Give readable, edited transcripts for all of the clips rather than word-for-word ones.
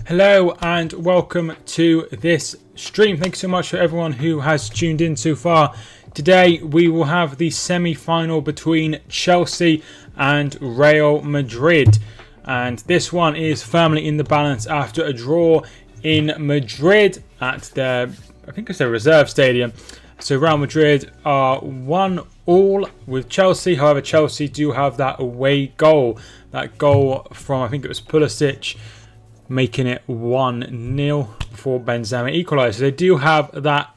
Hello and welcome to this stream. Thank you so much for everyone who has tuned in so far. Today we will have the semi-final between Chelsea and Real Madrid, and this one is firmly in the balance after a draw in Madrid at their, I think it's their reserve stadium. So Real Madrid are 1-1 with Chelsea. However, Chelsea do have that away goal. That goal from, I think it was Pulisic, making it 1-0 before Benzema equalised. So they do have that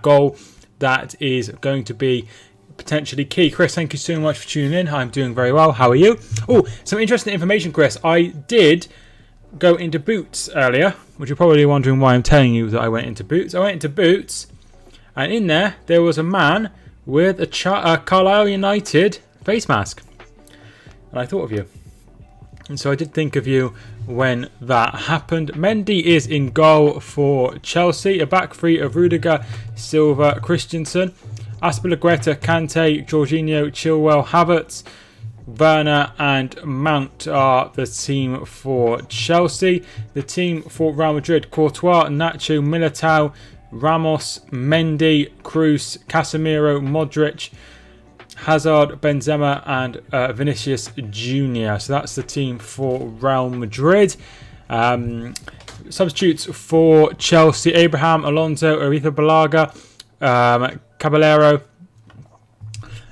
goal that is going to be potentially key. Chris, thank you so much for tuning in. I'm doing very well. How are you? Oh, some interesting information, Chris. I did go into Boots earlier, which you're probably wondering why I'm telling you that I went into Boots. I went into Boots, and in there was a man with a Carlisle United face mask. And I thought of you. And so I did think of you when that happened. Mendy is in goal for Chelsea. A back three of Rudiger, Silva, Christensen. Azpilicueta, Kante, Jorginho, Chilwell, Havertz, Werner and Mount are the team for Chelsea. The team for Real Madrid: Courtois, Nacho, Militao, Ramos, Mendy, Cruz, Casemiro, Modric, Hazard, Benzema and Vinicius Jr. So that's the team for Real Madrid. Substitutes for Chelsea: Abraham, Alonso, Aretha Balaga, Caballero,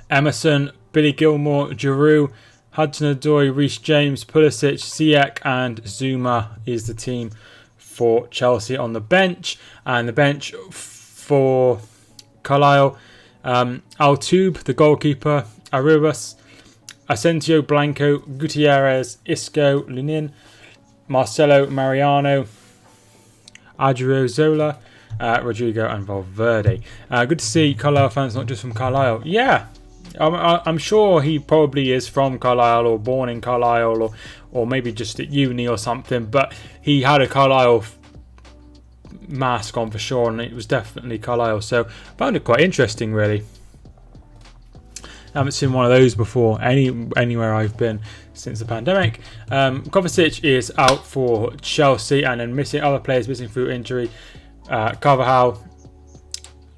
Emerson, Billy Gilmore, Giroud, Hudson-Odoi, Reece James, Pulisic, Ziyech and Zuma is the team for Chelsea on the bench. And the bench for Carlisle: Altube, the goalkeeper, Arribas, Asensio, Blanco, Gutierrez, Isco, Lunin, Marcelo, Mariano, Adriozola, Rodrigo and Valverde. Good to see Carlisle fans, not just from Carlisle. Yeah, I'm sure he probably is from Carlisle or born in Carlisle or maybe just at uni or something, but he had a Carlisle mask on for sure, and it was definitely Carlisle, so I found it quite interesting really. I haven't seen one of those before anywhere I've been since the pandemic. Kovacic is out for Chelsea, and then other players missing through injury. Carvajal,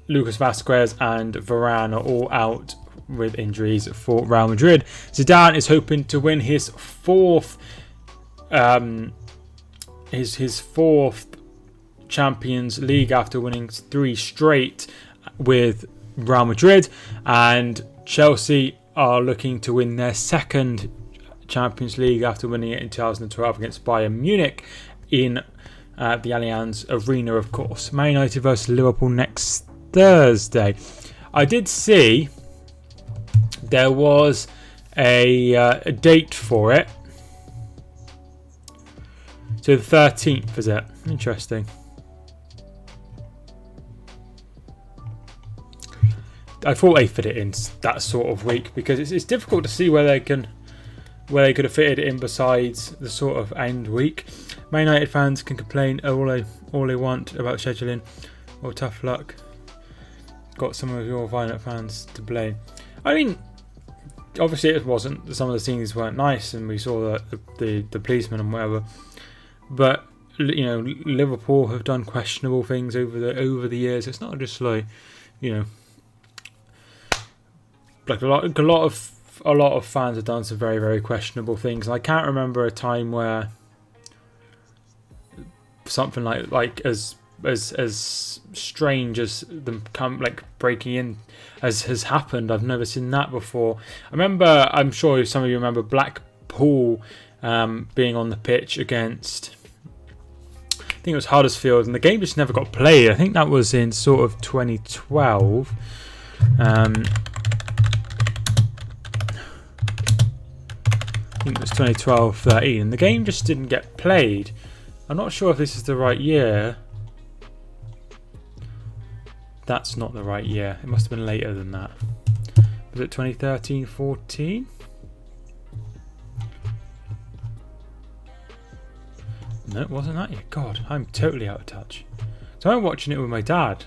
Lucas Vazquez and Varane are all out with injuries for Real Madrid. Zidane is hoping to win his fourth Champions League after winning 3 straight with Real Madrid, and Chelsea are looking to win their second Champions League after winning it in 2012 against Bayern Munich in the Allianz Arena, of course. Man United versus Liverpool next Thursday. I did see there was a date for it. So the 13th, is it? Interesting. I thought they fit it in that sort of week because it's difficult to see where they could have fitted it in besides the sort of end week. Man United fans can complain all they want about scheduling or tough luck. Got some of your violent fans to blame. I mean, obviously it wasn't. Some of the scenes weren't nice, and we saw the policemen and whatever. But you know, Liverpool have done questionable things over the years. It's not just like, you know, like a lot of fans have done some very, very questionable things. And I can't remember a time where something like as strange as them breaking in has happened. I've never seen that before. I'm sure some of you remember Blackpool being on the pitch against, I think it was Huddersfield, and the game just never got played. I think that was in sort of 2012. I think it was 2012-13, and the game just didn't get played. I'm not sure if this is the right year. That's not the right year. It must have been later than that. Was it 2013-14? No, it wasn't that year. God, I'm totally out of touch. So I'm watching it with my dad.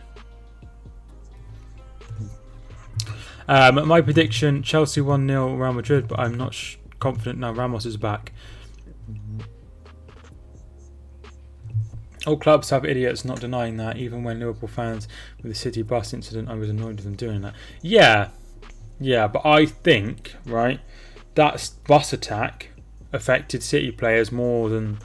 My prediction: Chelsea 1-0 Real Madrid, but I'm not confident now. Ramos is back. All clubs have idiots, not denying that. Even when Liverpool fans with the City bus incident, I was annoyed with them doing that. Yeah, but I think, right, that bus attack affected City players more than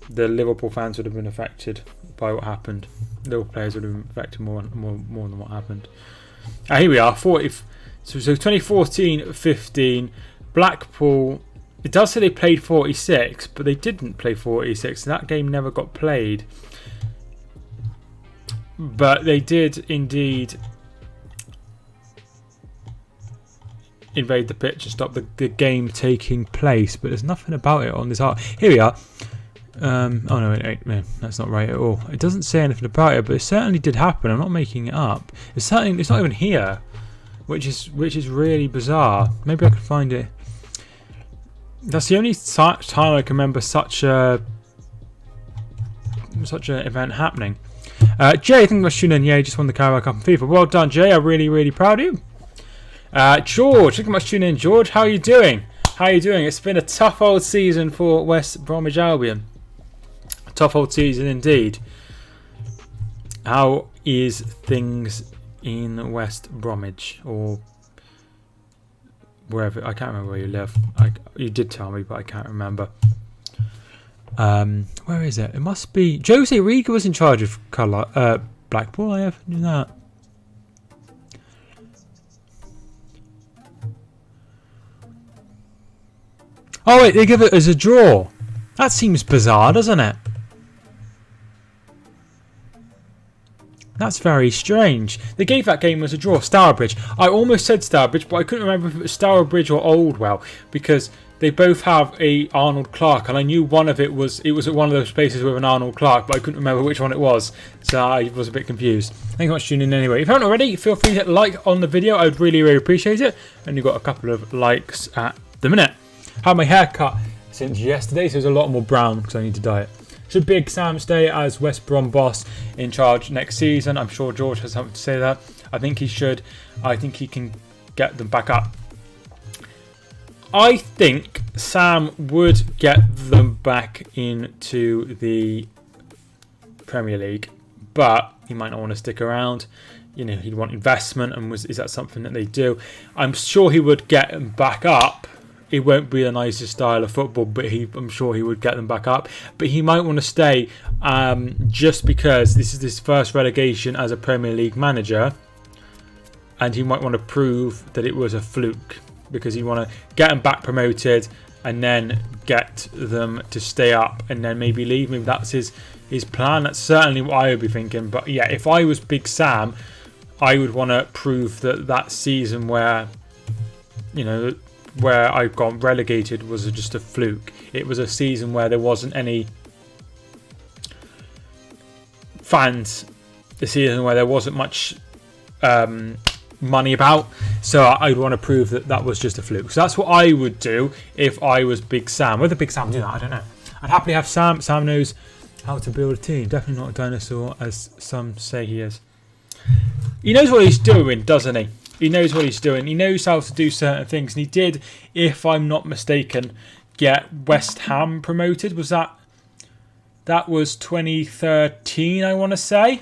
the Liverpool fans would have been affected by what happened. Liverpool players would have been affected more than what happened. Here we are, 40. So 2014-15, Blackpool. It does say they played 46, but they didn't play 46. That game never got played. But they did indeed invade the pitch and stop the game taking place. But there's nothing about it on this art. Here we are. Oh no, wait, that's not right at all. It doesn't say anything about it, but it certainly did happen. I'm not making it up. It's not even here, which is really bizarre. Maybe I could find it. That's the only time I can remember such an event happening. Jay, I think that's tuning in. Yeah, he just won the Carabao Cup in FIFA. Well done, Jay. I'm really, really proud of you. George, thank you much for tuning in. George, how are you doing? It's been a tough old season for West Bromwich Albion. A tough old season indeed. How is things in West Bromwich or wherever? I can't remember where you live. You did tell me, but I can't remember. Where is it? It must be. Jose Riga was in charge of Blackpool. I have knew that. Oh wait, they give it as a draw. That seems bizarre, doesn't it? That's very strange. They gave that game as a draw. Stourbridge. I almost said Stourbridge, but I couldn't remember if it was Stourbridge or Oldwell because they both have a Arnold Clark, and I knew one of it was at one of those places with an Arnold Clark, but I couldn't remember which one it was, so I was a bit confused. Thank you so much for tuning in anyway. If you haven't already, feel free to hit like on the video. I would really, really appreciate it. And you've got a couple of likes at the minute. Had my hair cut since yesterday, so there's a lot more brown because I need to dye it. Should Big Sam stay as West Brom boss in charge next season? I'm sure George has something to say that. I think he should. I think he can get them back up. I think Sam would get them back into the Premier League, but he might not want to stick around. You know, he'd want investment, and is that something that they do? I'm sure he would get them back up. It won't be the nicest style of football, but I'm sure he would get them back up. But he might want to stay just because this is his first relegation as a Premier League manager. And he might want to prove that it was a fluke because he want to get them back promoted and then get them to stay up and then maybe leave. Maybe that's his plan. That's certainly what I would be thinking. But yeah, if I was Big Sam, I would want to prove that season where, you know, where I got relegated was just a fluke. It was a season where there wasn't any fans. The season where there wasn't much money about. So I'd want to prove that was just a fluke. So that's what I would do if I was Big Sam. Whether Big Sam do that, I don't know. I'd happily have Sam. Sam knows how to build a team. Definitely not a dinosaur, as some say he is. He knows what he's doing, doesn't he? He knows what he's doing. He knows how to do certain things. And he did, if I'm not mistaken, get West Ham promoted. Was that was 2013, I want to say.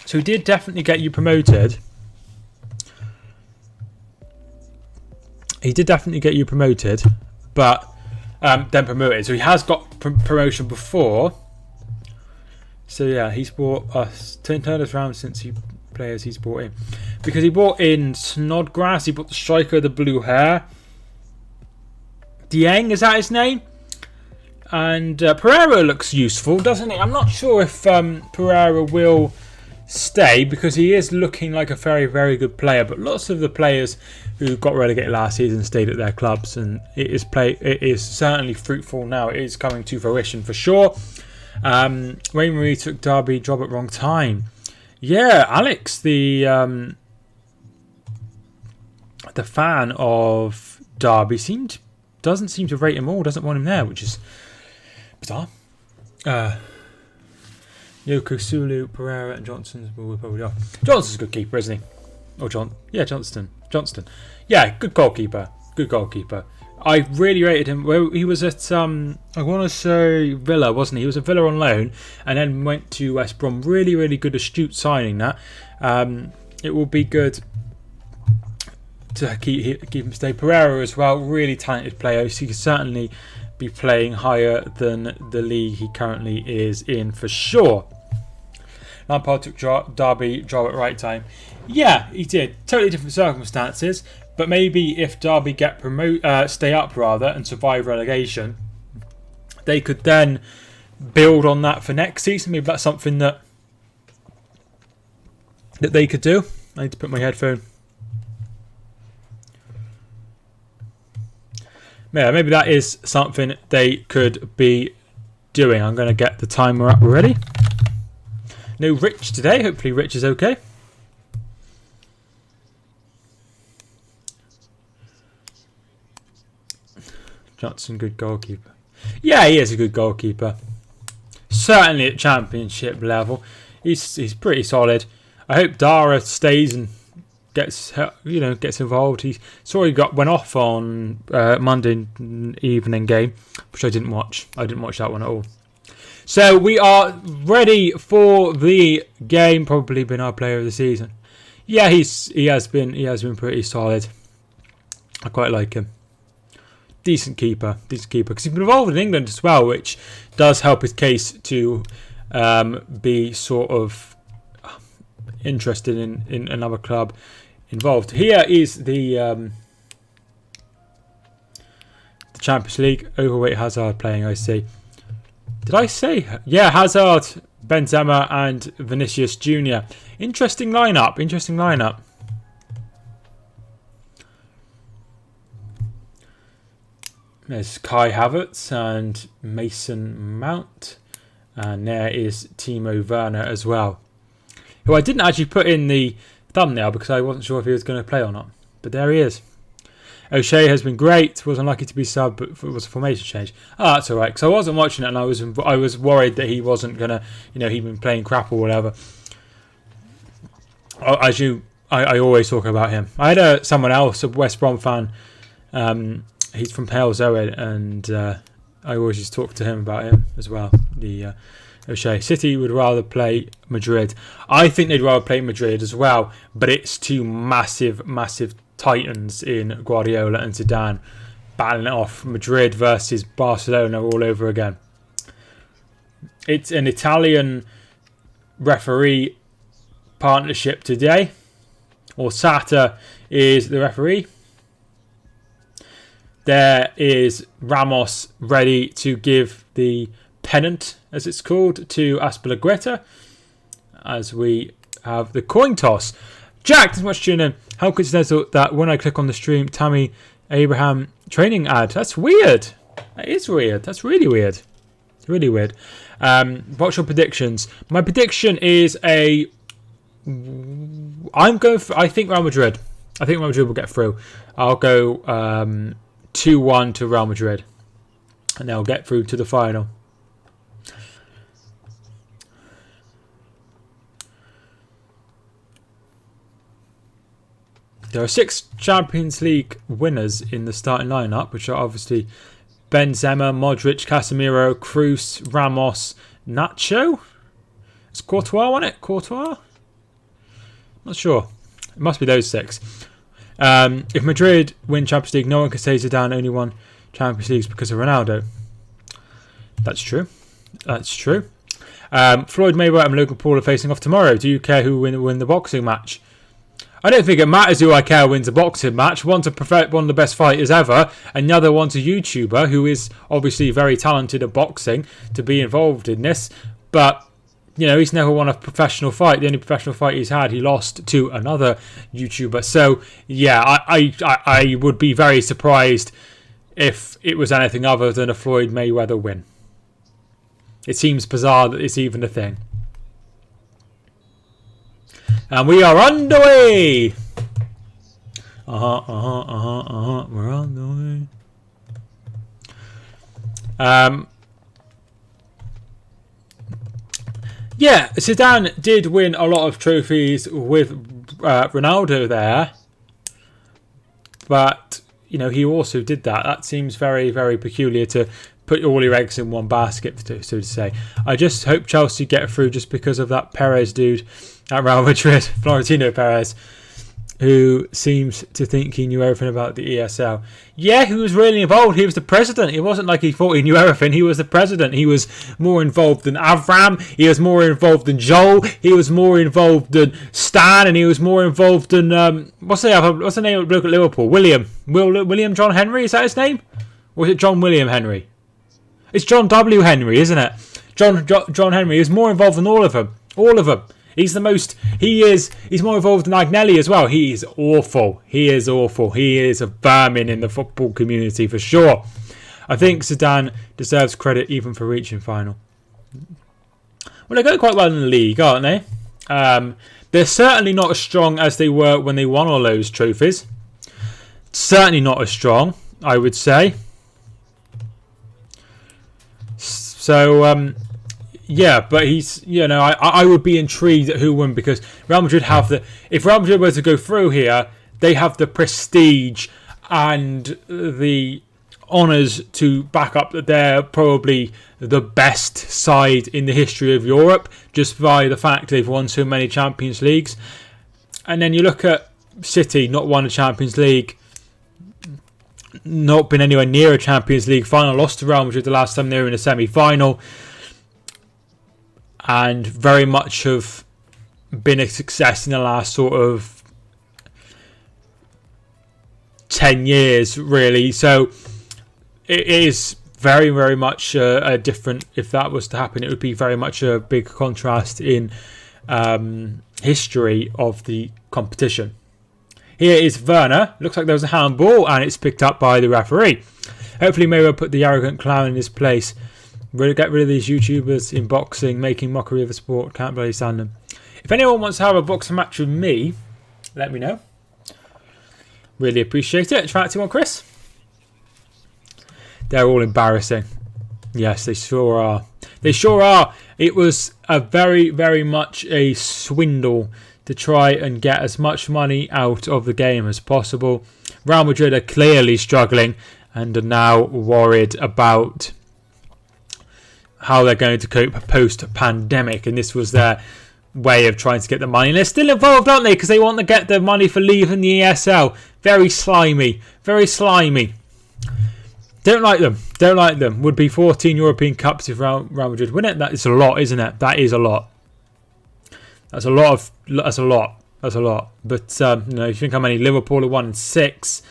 So he did definitely get you promoted. He did definitely get you promoted, but then promoted. So he has got promotion before. So yeah, he's brought us, turned us around since players he's brought in. Because he brought in Snodgrass, he brought the striker with the blue hair. Dieng, is that his name? And Pereira looks useful, doesn't he? I'm not sure if Pereira will stay because he is looking like a very, very good player. But lots of the players who got relegated last season stayed at their clubs, and it is certainly fruitful now. It is coming to fruition for sure. Wayne Marie took Derby job at wrong time. Yeah, Alex, the fan of Derby doesn't seem to rate him all. Doesn't want him there, which is bizarre. Yoko Sulu, Pereira, and Johnston will probably off. Johnston's a good keeper, isn't he? Or Johnston. Yeah, Johnston. Yeah, good goalkeeper. I really rated him. Well, he was at I want to say Villa, wasn't he? He was at Villa on loan and then went to West Brom. Really, really good, astute signing that. It will be good to keep him stay. Pereira as well, really talented player. So he could certainly be playing higher than the league he currently is in for sure. Lampard took Derby job at right time. Yeah, he did. Totally different circumstances. But maybe if Derby stay up rather, and survive relegation, they could then build on that for next season. Maybe that's something that they could do. I need to put my headphone. Yeah, maybe that is something they could be doing. I'm going to get the timer up ready. No Rich today. Hopefully Rich is okay. Johnson, good goalkeeper. Yeah, he is a good goalkeeper. Certainly at championship level, he's pretty solid. I hope Dara stays and gets involved. He went off on Monday evening game, which I didn't watch. I didn't watch that one at all. So we are ready for the game. Probably been our player of the season. Yeah, he has been pretty solid. I quite like him. Decent keeper, because he's been involved in England as well, which does help his case to be sort of interested in another club involved. Here is the Champions League. Overweight Hazard playing, I see. Did I say? Yeah, Hazard, Benzema and Vinicius Jr. Interesting lineup. There's Kai Havertz and Mason Mount. And there is Timo Werner as well, who I didn't actually put in the thumbnail because I wasn't sure if he was going to play or not. But there he is. O'Shea has been great. Was unlucky to be sub, but it was a formation change. Oh, that's all right. Because I wasn't watching it and I was worried that he wasn't going to, he'd been playing crap or whatever. I always talk about him. I had someone else, a West Brom fan. He's from Pale Zoe, and I always just talk to him about him as well. The O'Shea. City would rather play Madrid. I think they'd rather play Madrid as well, but it's two massive titans in Guardiola and Zidane battling it off. Madrid versus Barcelona all over again. It's an Italian referee partnership today. Orsata is the referee. There is Ramos ready to give the pennant, as it's called, to Azpilicueta as we have the coin toss. Jack, thanks so much for tuning in. How coincidental that when I click on the stream, Tammy Abraham training ad. That's weird. That is weird. That's really weird. It's really weird. What's your predictions? My prediction is I think Real Madrid. I think Real Madrid will get through. I'll go 2-1 to Real Madrid, and they'll get through to the final. There are 6 Champions League winners in the starting lineup, which are obviously Benzema, Modric, Casemiro, Kroos, Ramos, Nacho. It's Courtois, wasn't it? Courtois? Not sure. It must be those 6. If Madrid win Champions League, no one can say Zidane only won Champions Leagues because of Ronaldo. That's true. Floyd Mayweather and Logan Paul are facing off tomorrow. Do you care who win the boxing match? I don't think it matters who I care wins a boxing match. One's one of the best fighters ever, and the other one's a YouTuber who is obviously very talented at boxing to be involved in this. But he's never won a professional fight. The only professional fight he's had, he lost to another YouTuber. So, yeah, I would be very surprised if it was anything other than a Floyd Mayweather win. It seems bizarre that it's even a thing. And we are underway! We're on the way. Yeah, Zidane did win a lot of trophies with Ronaldo there. But he also did that. That seems very, very peculiar to put all your eggs in one basket, so to say. I just hope Chelsea get through just because of that Perez dude at Real Madrid, Florentino Perez, who seems to think he knew everything about the ESL. Yeah, he was really involved. He was the president. It wasn't like he thought he knew everything. He was the president. He was more involved than Avram. He was more involved than Joel. He was more involved than Stan, and he was more involved than what's the name of the bloke at Liverpool? William John Henry. Is that his name? Or is it John William Henry? It's John W. Henry, isn't it? John Henry is more involved than all of them. All of them. He's more involved than Agnelli as well. He is awful. He is awful. He is a vermin in the football community for sure. I think Zidane deserves credit even for reaching final. Well, they go quite well in the league, aren't they? They're certainly not as strong as they were when they won all those trophies. Certainly not as strong, I would say. So, yeah, but he's, I would be intrigued at who won, because Real Madrid if Real Madrid were to go through here, they have the prestige and the honours to back up that they're probably the best side in the history of Europe, just by the fact they've won so many Champions Leagues. And then you look at City, not won a Champions League, not been anywhere near a Champions League final, lost to Real Madrid the last time they were in a semi-final, and very much have been a success in the last sort of 10 years, really. So it is very, very much a different, if that was to happen, it would be very much a big contrast in history of the competition. Here is Werner. Looks like there was a handball, and it's picked up by the referee. Hopefully Mayweather will put the arrogant clown in his place. Really get rid of these YouTubers in boxing, making mockery of the sport. Can't bloody stand them. If anyone wants to have a boxing match with me, let me know. Really appreciate it. Shout out to you, Chris. They're all embarrassing. Yes, they sure are. They sure are. It was a very, very much a swindle to try and get as much money out of the game as possible. Real Madrid are clearly struggling and are now worried about how they're going to cope post-pandemic, and this was their way of trying to get the money. And they're still involved, aren't they? Because they want to get the money for leaving the ESL. Very slimy. Very slimy. Don't like them. Don't like them. Would be 14 European Cups if Real Madrid win it. That is a lot, isn't it? That is a lot. That's a lot. But if you think how many Liverpool have won in 6,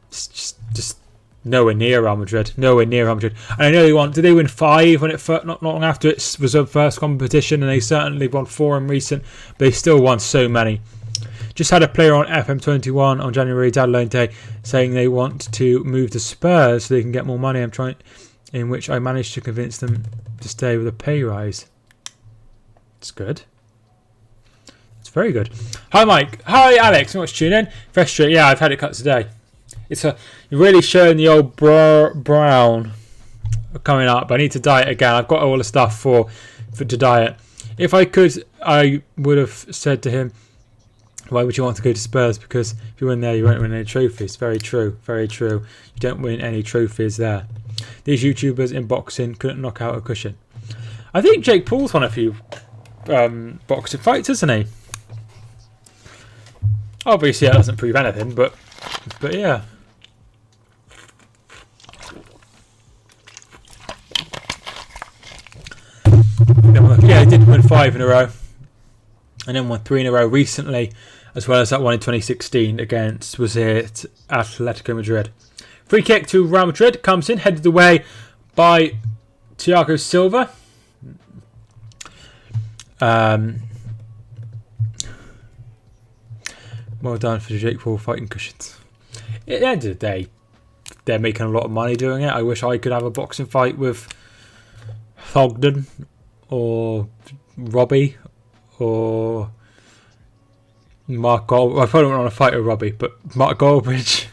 it's just nowhere near Real Madrid. Nowhere near Real Madrid. And I know did they win 5 when not long after it was their first competition, and they certainly won 4 in recent, but they still won so many. Just had a player on FM21 on January deadline day saying they want to move to Spurs so they can get more money. In which I managed to convince them to stay with a pay rise. It's good. It's very good. Hi Mike. Hi Alex. You want to tune in? Fresh Street. Yeah, I've had it cut today. You're really showing the old brown coming up. I need to dye it again. I've got all the stuff for to dye it. If I could, I would have said to him, why would you want to go to Spurs? Because if you win there, you won't win any trophies. Very true. Very true. You don't win any trophies there. These YouTubers in boxing couldn't knock out a cushion. I think Jake Paul's won a few boxing fights, hasn't he? Obviously, that doesn't prove anything, but yeah. Yeah, he did win 5 in a row, and then won 3 in a row recently, as well as that one in 2016 against Atletico Madrid. Free kick to Real Madrid comes in, headed away by Thiago Silva. Well done for Jake Paul fighting cushions. At the end of the day, they're making a lot of money doing it. I wish I could have a boxing fight with Thogden or Robbie or Mark Goldbridge. I probably wouldn't want to fight with Robbie, but Mark Goldbridge.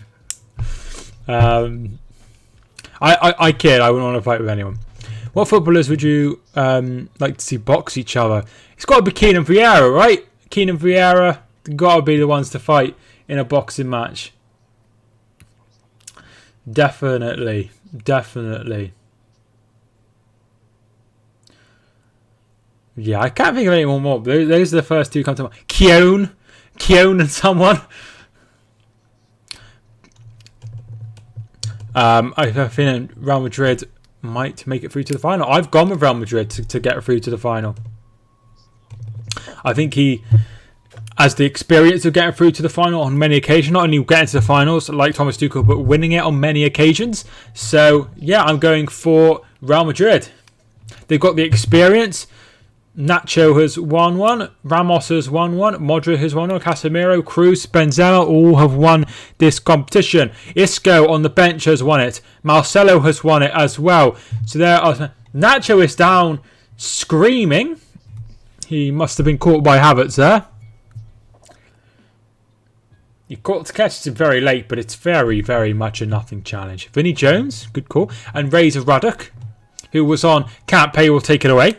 I kid. I wouldn't want to fight with anyone. What footballers would you like to see box each other? It's got to be Keane and Vieira, right? Keane and Vieira got to be the ones to fight in a boxing match. Definitely. Definitely. Yeah, I can't think of anyone more. Those are the first two come to mind. Keown and someone. I have a feeling Real Madrid might make it through to the final. I've gone with Real Madrid to get through to the final. I think he has the experience of getting through to the final on many occasions. Not only getting to the finals like Thomas Tuchel, but winning it on many occasions. So, yeah, I'm going for Real Madrid. They've got the experience. Nacho has won one, Ramos has won one, Modric has won one, Casemiro, Kroos, Benzema all have won this competition. Isco on the bench has won it. Marcelo has won it as well. So there are... Nacho is down screaming. He must have been caught by Havertz there. You caught to catch it very late, but it's very, very much a nothing challenge. Vinny Jones, good call. And Razor Ruddock, who was on Can't Pay Will Take It Away.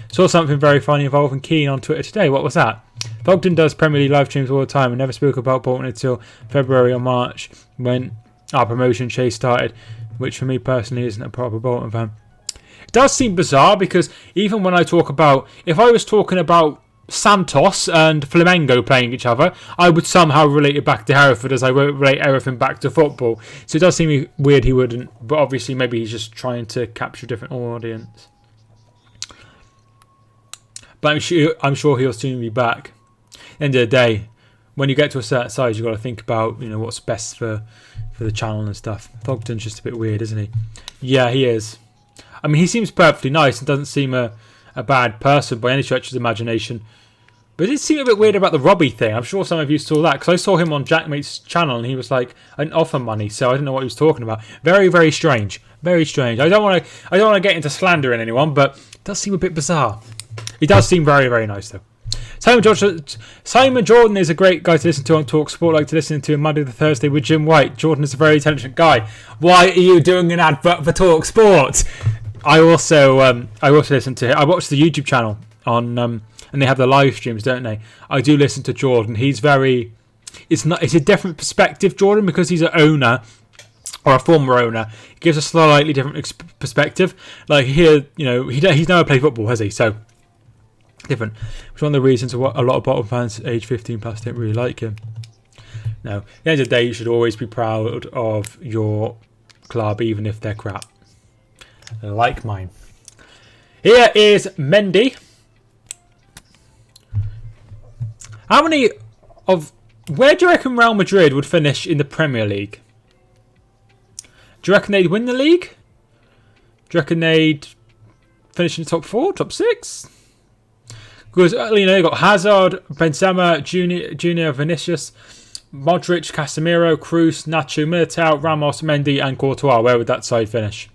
Saw something very funny involving Keane on Twitter today. What was that? Thogden does Premier League live streams all the time and never spoke about Bolton until February or March when our promotion chase started, which for me personally isn't a proper Bolton fan. It does seem bizarre because even when I talk about... If I was talking about Santos and Flamengo playing each other, I would somehow relate it back to Hereford as I won't relate everything back to football. So it does seem weird he wouldn't, but obviously maybe he's just trying to capture a different audience. But I'm sure he'll soon be back. At the end of the day, when you get to a certain size, you've got to think about what's best for the channel and stuff. Thogden's just a bit weird, isn't he? Yeah, he is. I mean, he seems perfectly nice and doesn't seem a bad person by any stretch of the imagination. But it did seem a bit weird about the Robbie thing. I'm sure some of you saw that because I saw him on Jackmate's channel and he was like, I didn't offer money, so I didn't know what he was talking about. Very, very strange. Very strange. I don't want to get into slandering anyone, but it does seem a bit bizarre. He does seem very, very nice, though. Simon Jordan is a great guy to listen to on TalkSport. Like to listen to him Monday to Thursday with Jim White. Jordan is a very intelligent guy. Why are you doing an advert for TalkSport? I also listen to him. I watch the YouTube channel on, and they have the live streams, don't they? I do listen to Jordan. He's very. It's a different perspective, Jordan, because he's an owner. Or a former owner. It gives a slightly different perspective. Like here, he's never played football, has he? So. Different. Which is one of the reasons a lot of Bolton fans age 15 plus don't really like him. Now, at the end of the day, you should always be proud of your club, even if they're crap. Like mine. Here is Mendy. Where do you reckon Real Madrid would finish in the Premier League? Do you reckon they'd win the league? Do you reckon they'd finish in the top 4, top 6? Because they've got Hazard, Benzema, Junior, Vinicius, Modric, Casemiro, Kroos, Nacho, Militao, Ramos, Mendy and Courtois. Where would that side finish?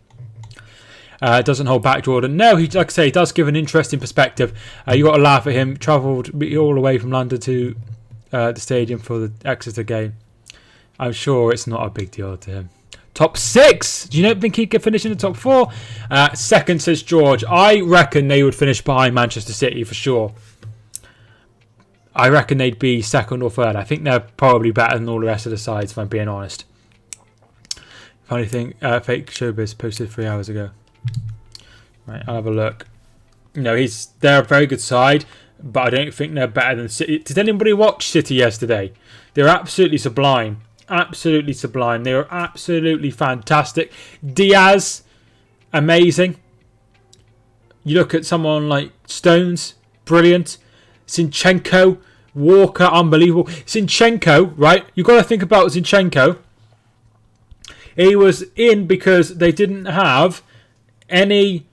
Doesn't hold back, Jordan. No, like I say, he does give an interesting perspective. You got to laugh at him. Travelled all the way from London to the stadium for the Exeter game. I'm sure it's not a big deal to him. Top 6. Do you not think he could finish in the top 4? Second, says George. I reckon they would finish behind Manchester City for sure. I reckon they'd be second or third. I think they're probably better than all the rest of the sides, if I'm being honest. Funny thing, Fake Showbiz posted 3 hours ago. Right, I'll have a look. They're a very good side, but I don't think they're better than City. Did anybody watch City yesterday? They're absolutely sublime. Absolutely sublime. They were absolutely fantastic. Diaz, amazing. You look at someone like Stones, brilliant. Zinchenko, Walker, unbelievable. Zinchenko, right? You've got to think about Zinchenko. He was in because they didn't have any...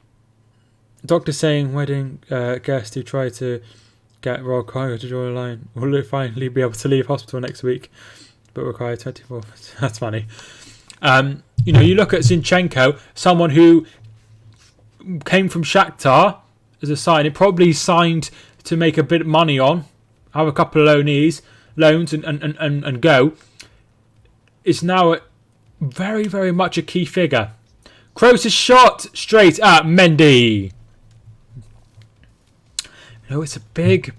Doctor saying wedding guest who tried to get Royal Cargo to draw a line will finally be able to leave hospital next week. But require 24. That's funny. You look at Zinchenko, someone who came from Shakhtar as a sign. It probably signed to make a bit of money on, have a couple of loans and go. It's now very, very much a key figure. Kroos' shot straight at Mendy. It's a big...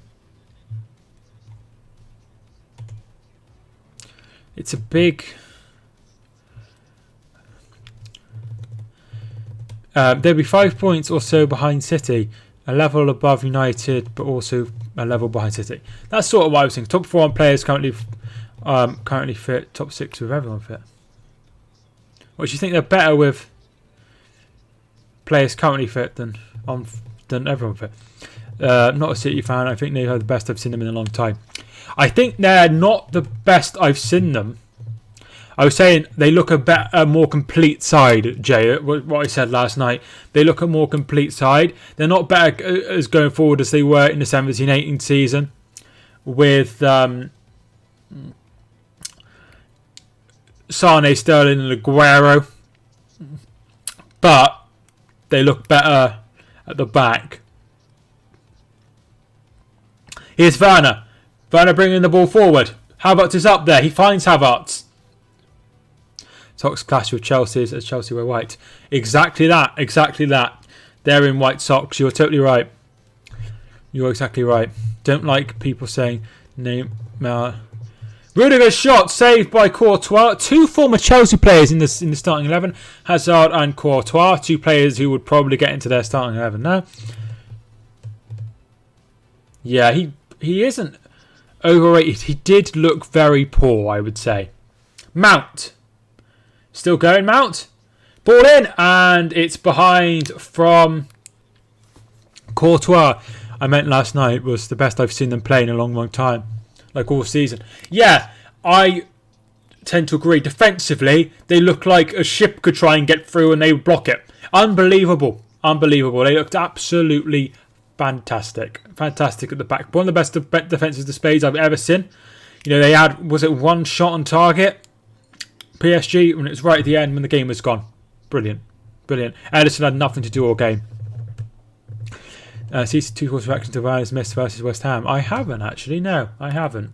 They'll be 5 points or so behind City, a level above United, but also a level behind City. That's sort of what I was thinking. Top 4 on players currently fit. Top 6 with everyone fit. What do you think? They're better with players currently fit than everyone fit. Not a City fan. I think they are the best I've seen them in a long time. I think they're not the best I've seen them. I was saying they look a more complete side, Jay, what I said last night. They look a more complete side. They're not better as going forward as they were in the 17-18 season with Sane, Sterling and Aguero. But they look better at the back. Here's Werner. Werner bringing the ball forward. Havertz is up there. He finds Havertz. Socks clash with Chelsea's as Chelsea were white. Exactly that. Exactly that. They're in white socks. You're totally right. You're exactly right. Don't like people saying Neymar. Rudiger's shot saved by Courtois. 2 former Chelsea players in the starting 11. Hazard and Courtois. 2 players who would probably get into their starting 11 now. Yeah, he isn't overrated. He did look very poor, I would say. Mount. Still going, Mount. Ball in, and it's behind from Courtois. I meant last night was the best I've seen them play in a long, long time. Like all season. Yeah, I tend to agree. Defensively, they look like a ship could try and get through and they would block it. Unbelievable. Unbelievable. They looked absolutely fantastic. Fantastic at the back. One of the best defensive displays I've ever seen. You know, they had, was it 1 shot on target? PSG, when it was right at the end when the game was gone. Brilliant. Brilliant. Edison had nothing to do all game. See 2 course of action to Werner's miss versus West Ham. I haven't, actually. No, I haven't.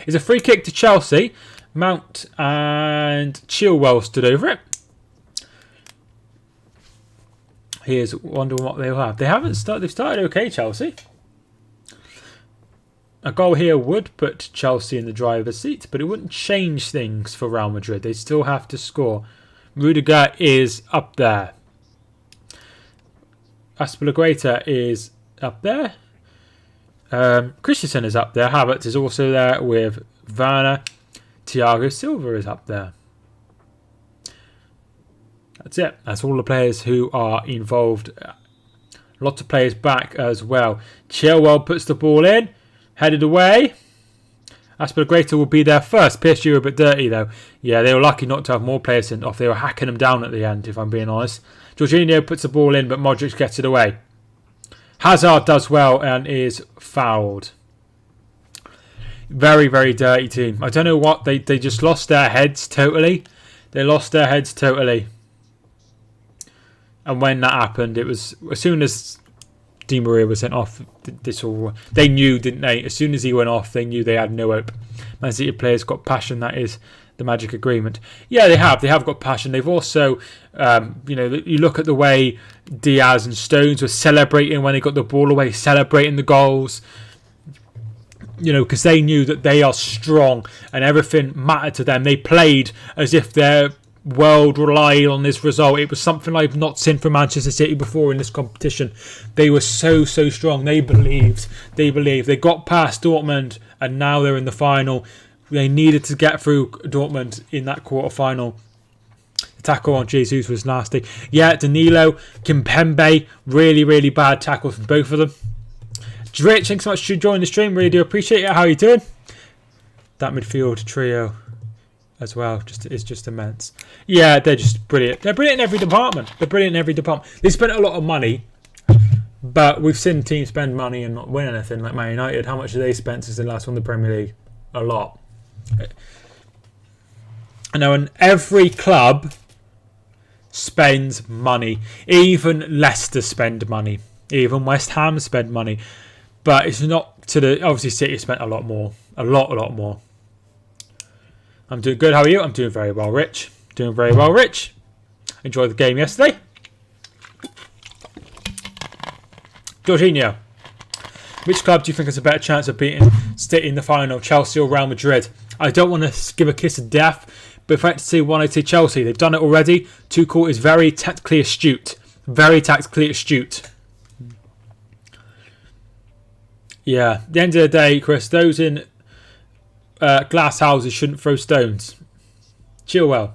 It's a free kick to Chelsea. Mount and Chilwell stood over it. Here's wondering what they'll have. They haven't started. They've started okay, Chelsea. A goal here would put Chelsea in the driver's seat, but it wouldn't change things for Real Madrid. They still have to score. Rudiger is up there. Aspilicueta is up there. Christensen is up there. Havertz is also there with Werner. Thiago Silva is up there. That's it. That's all the players who are involved. Lots of players back as well. Chilwell puts the ball in. Headed away. Aspilicueta will be there first. PSG were a bit dirty though. Yeah, they were lucky not to have more players sent off. They were hacking them down at the end, if I'm being honest. Jorginho puts the ball in, but Modric gets it away. Hazard does well and is fouled. Very, very dirty team. I don't know what. They just lost their heads totally. They lost their heads totally. And when that happened, it was as soon as Di Maria was sent off, they knew, didn't they? As soon as he went off, they knew they had no hope. Man City players got passion. That is the magic agreement. Yeah, they have. They have got passion. They've also, you look at the way Diaz and Stones were celebrating when they got the ball away, celebrating the goals. You know, because they knew that they are strong and everything mattered to them. They played as if their world relied on this result. It was something I've not seen from Manchester City before in this competition. They were so strong. They believed. They got past Dortmund and now they're in the final. They needed to get through Dortmund in that quarter final. The tackle on Jesus was nasty. Yeah, Danilo, Kimpembe, really bad tackles from both of them. Rich, thanks so much for joining the stream. Really do appreciate it. How are you doing? That midfield trio as well is just immense. Yeah, they're just brilliant. They're brilliant in every department. They spent a lot of money, but we've seen teams spend money and not win anything, like Man United. How much have they spent since they last won the Premier League? A lot. I know, and every club spends money. Even Leicester spend money. Even West Ham spend money. But it's not to the... Obviously, City spent a lot more. A lot more. I'm doing good. How are you? I'm doing very well, Rich. Enjoyed the game yesterday. Jorginho. Which club do you think has a better chance of beating City in the final? Chelsea or Real Madrid? I don't want to give a kiss of death, But if I had to say one, I'd say Chelsea. They've done it already. Tuchel is very tactically astute. Very tactically astute. Yeah, at the end of the day, Chris, those in glass houses shouldn't throw stones. Chilwell.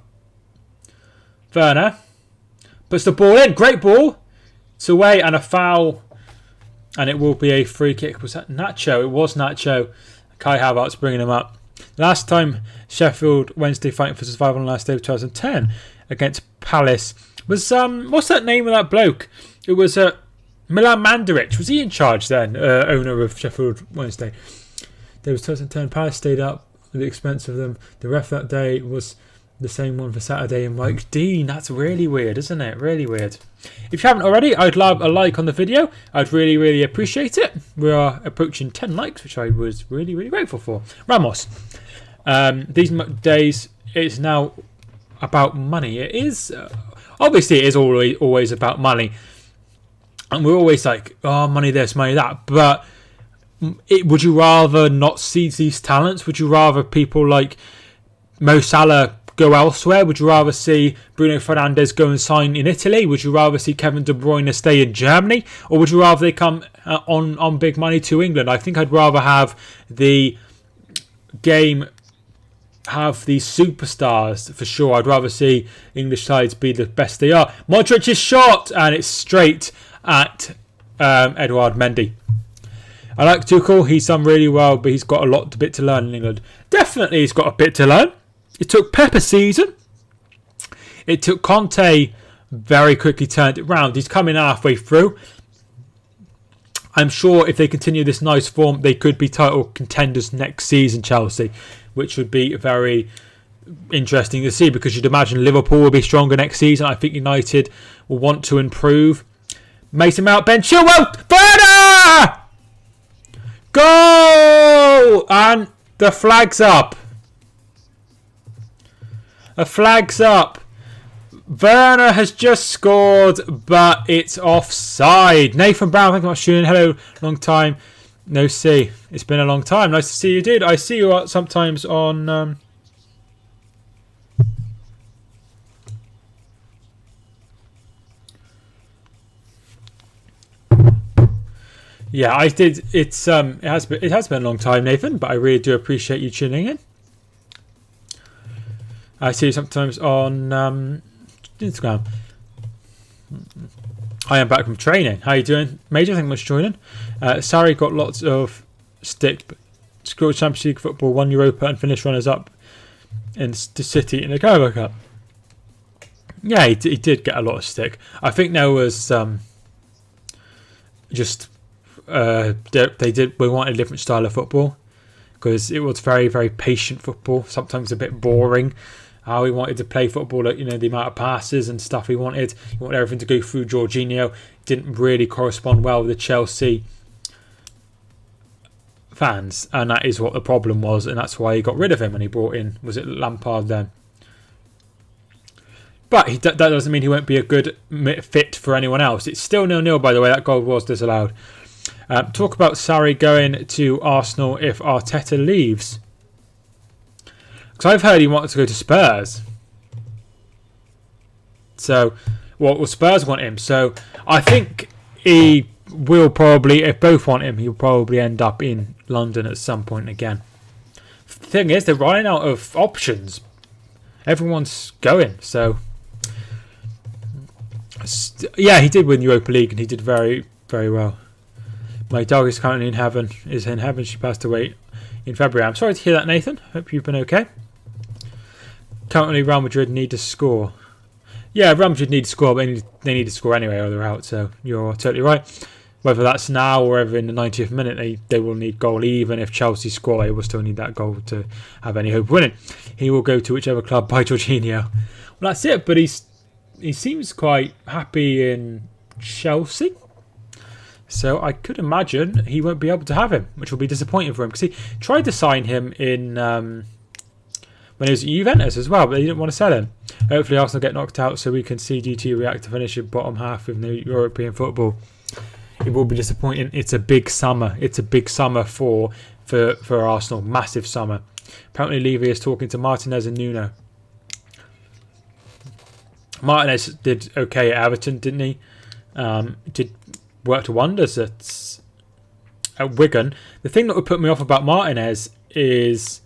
Werner puts the ball in. Great ball. It's away and a foul. And it will be a free kick. Was that Nacho? It was Nacho. Kai Havertz bringing him up. Last time Sheffield Wednesday fighting for survival on the last day of 2010 against Palace was what's that name of that bloke? It was Milan Mandaric. Was he in charge then? Owner of Sheffield Wednesday. There was 2010. Palace stayed up at the expense of them. The ref that day was the same one for Saturday and Mike Dean. That's really weird, isn't it? Really weird. If you haven't already, I'd love a like on the video. I'd really, really appreciate it. We are approaching 10 likes, which I was really, really grateful for. Ramos. These days, it's now about money. It is, obviously, it is always about money. And we're always like, oh, money this, money that. But would you rather not see these talents? Would you rather people like Mo Salah go elsewhere? Would you rather see Bruno Fernandes go and sign in Italy? Would you rather see Kevin De Bruyne stay in Germany? Or would you rather they come on big money to England? I think I'd rather have the game have these superstars for sure. I'd rather see English sides be the best they are. Modric is shot and it's straight at Edouard Mendy. I like Tuchel. He's done really well, but he's got a bit to learn in England. Definitely he's got a bit to learn. It took Pep a season. It took Conte very quickly turned it round. He's coming halfway through. I'm sure if they continue this nice form, they could be title contenders next season, Chelsea, which would be very interesting to see because you'd imagine Liverpool will be stronger next season. I think United will want to improve. Mason Mount, Ben Chilwell, Werner! Goal! And the flag's up. A flag's up. Werner has just scored, but it's offside. Nathan Brown, thank you much for tuning in. Hello, long time no see. It's been a long time. Nice to see you, dude. I see you sometimes on... Yeah, I did. It has been a long time, Nathan, but I really do appreciate you tuning in. I see you sometimes on Instagram. I am back from training. How you doing, Major? Thank you much for joining. Sarri got lots of stick, but scored Champions League football, won Europa, and finished runners-up in the City in the Carabao Cup. Yeah, he did get a lot of stick. I think there was we wanted a different style of football because it was very, very patient football, sometimes a bit boring. How he wanted to play football, like, the amount of passes and stuff he wanted everything to go through Jorginho. Didn't really correspond well with the Chelsea fans, and that is what the problem was, and that's why he got rid of him when he brought in, was it Lampard then? But that doesn't mean he won't be a good fit for anyone else. It's still 0-0, by the way. That goal was disallowed. Talk about Sarri going to Arsenal if Arteta leaves. Because I've heard he wants to go to Spurs. So, Spurs want him. So, I think he will probably, if both want him, he'll probably end up in London at some point again. The thing is, they're running out of options. Everyone's going. So, yeah, he did win Europa League and he did very, very well. My dog is currently in heaven. She passed away in February. I'm sorry to hear that, Nathan. Hope you've been okay. Currently, Real Madrid need to score. Yeah, Real Madrid need to score, but they need to score anyway or they're out. So you're totally right. Whether that's now or ever in the 90th minute, they will need goal. Even if Chelsea score, they will still need that goal to have any hope of winning. He will go to whichever club by Jorginho. Well, that's it. But he seems quite happy in Chelsea. So I could imagine he won't be able to have him, which will be disappointing for him. Because he tried to sign him in when he was at Juventus as well, but they didn't want to sell him. Hopefully Arsenal get knocked out so we can see DT react to finish in bottom half of the European football. It will be disappointing. It's a big summer. It's a big summer for Arsenal. Massive summer. Apparently Levy is talking to Martinez and Nuno. Martinez did okay at Everton, didn't he? Did worked wonders at Wigan. The thing that would put me off about Martinez is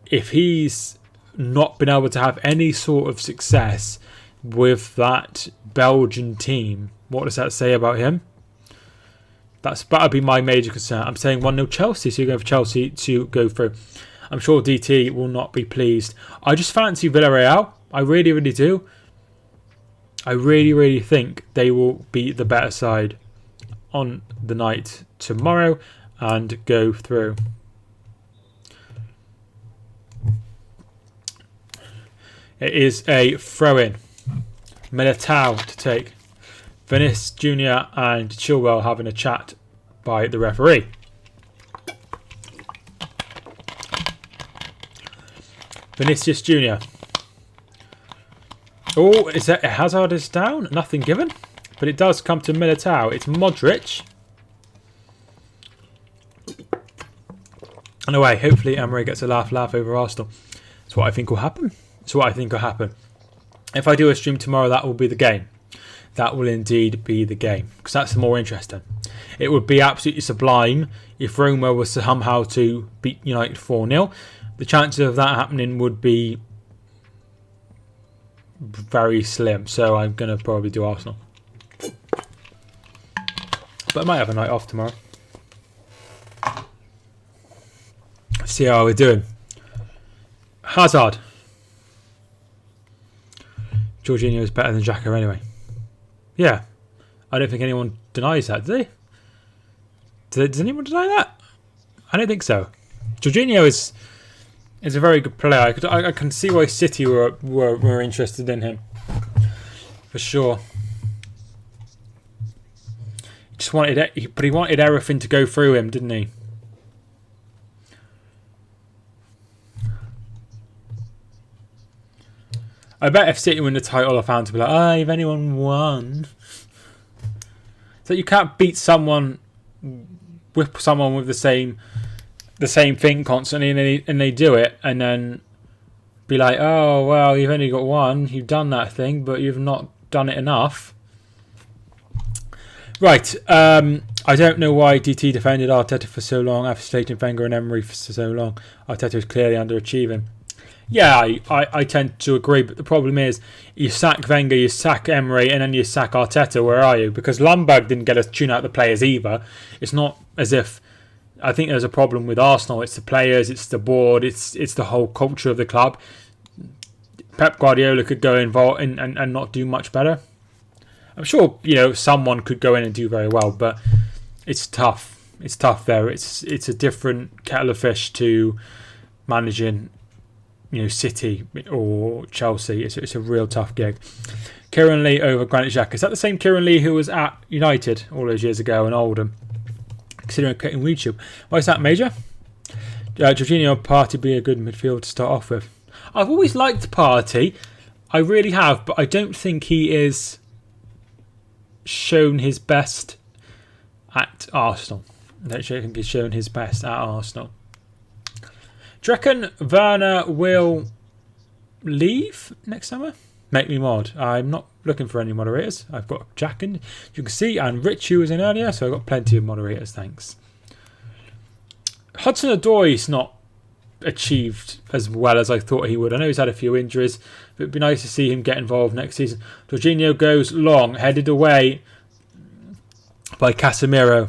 if he's not been able to have any sort of success with that Belgian team. What does that say about him? That'd be my major concern. I'm saying 1-0 Chelsea, so you're going for Chelsea to go through. I'm sure DT will not be pleased. I just fancy Villarreal. I really, really do. I really, really think they will be the better side on the night tomorrow and go through. It is a throw-in. Militao to take. Vinicius Jr and Chilwell having a chat by the referee. Vinicius Jr. Oh, is that Hazard is down? Nothing given. But it does come to Militao. It's Modric. And away. Hopefully Emery gets a laugh over Arsenal. That's what I think will happen. If I do a stream tomorrow, that will be the game. That will indeed be the game. Because that's more interesting. It would be absolutely sublime if Roma was somehow to beat United 4-0. The chances of that happening would be very slim. So I'm going to probably do Arsenal. But I might have a night off tomorrow. See how we're doing. Hazard. Jorginho is better than Xhaka anyway. Yeah. I don't think anyone denies that, do they? Does anyone deny that? I don't think so. Jorginho is a very good player. I can see why City were interested in him. For sure. He wanted everything to go through him, didn't he? I bet if City win the title, our fans will be like, if anyone won. So you can't beat someone with the same thing constantly, and they do it, and then be like, oh well, you've only got one, you've done that thing, but you've not done it enough. Right, I don't know why DT defended Arteta for so long after slating Wenger and Emery for so long. Arteta was clearly underachieving. Yeah, I tend to agree, but the problem is you sack Wenger, you sack Emery, and then you sack Arteta. Where are you? Because Lundberg didn't get us tune out the players either. It's not as if I think there's a problem with Arsenal. It's the players, it's the board, it's the whole culture of the club. Pep Guardiola could go involved and not do much better. I'm sure someone could go in and do very well, but it's tough. It's tough there. It's a different kettle of fish to managing City or Chelsea. It's a real tough gig. Kieran Lee over Granit Xhaka. Is that the same Kieran Lee who was at United all those years ago in Oldham? Considering creating YouTube. Why is that, Major? Jorginho and Partey be a good midfield to start off with. I've always liked Partey. I really have, but I don't think he is shown his best at Arsenal. I don't think he's shown his best at Arsenal. Do you reckon Werner will leave next summer? Make me mod. I'm not looking for any moderators. I've got Jack in, you can see, and Rich who was in earlier, so I've got plenty of moderators, thanks. Hudson-Odoi's not achieved as well as I thought he would. I know he's had a few injuries, but it'd be nice to see him get involved next season. Jorginho goes long, headed away by Casemiro.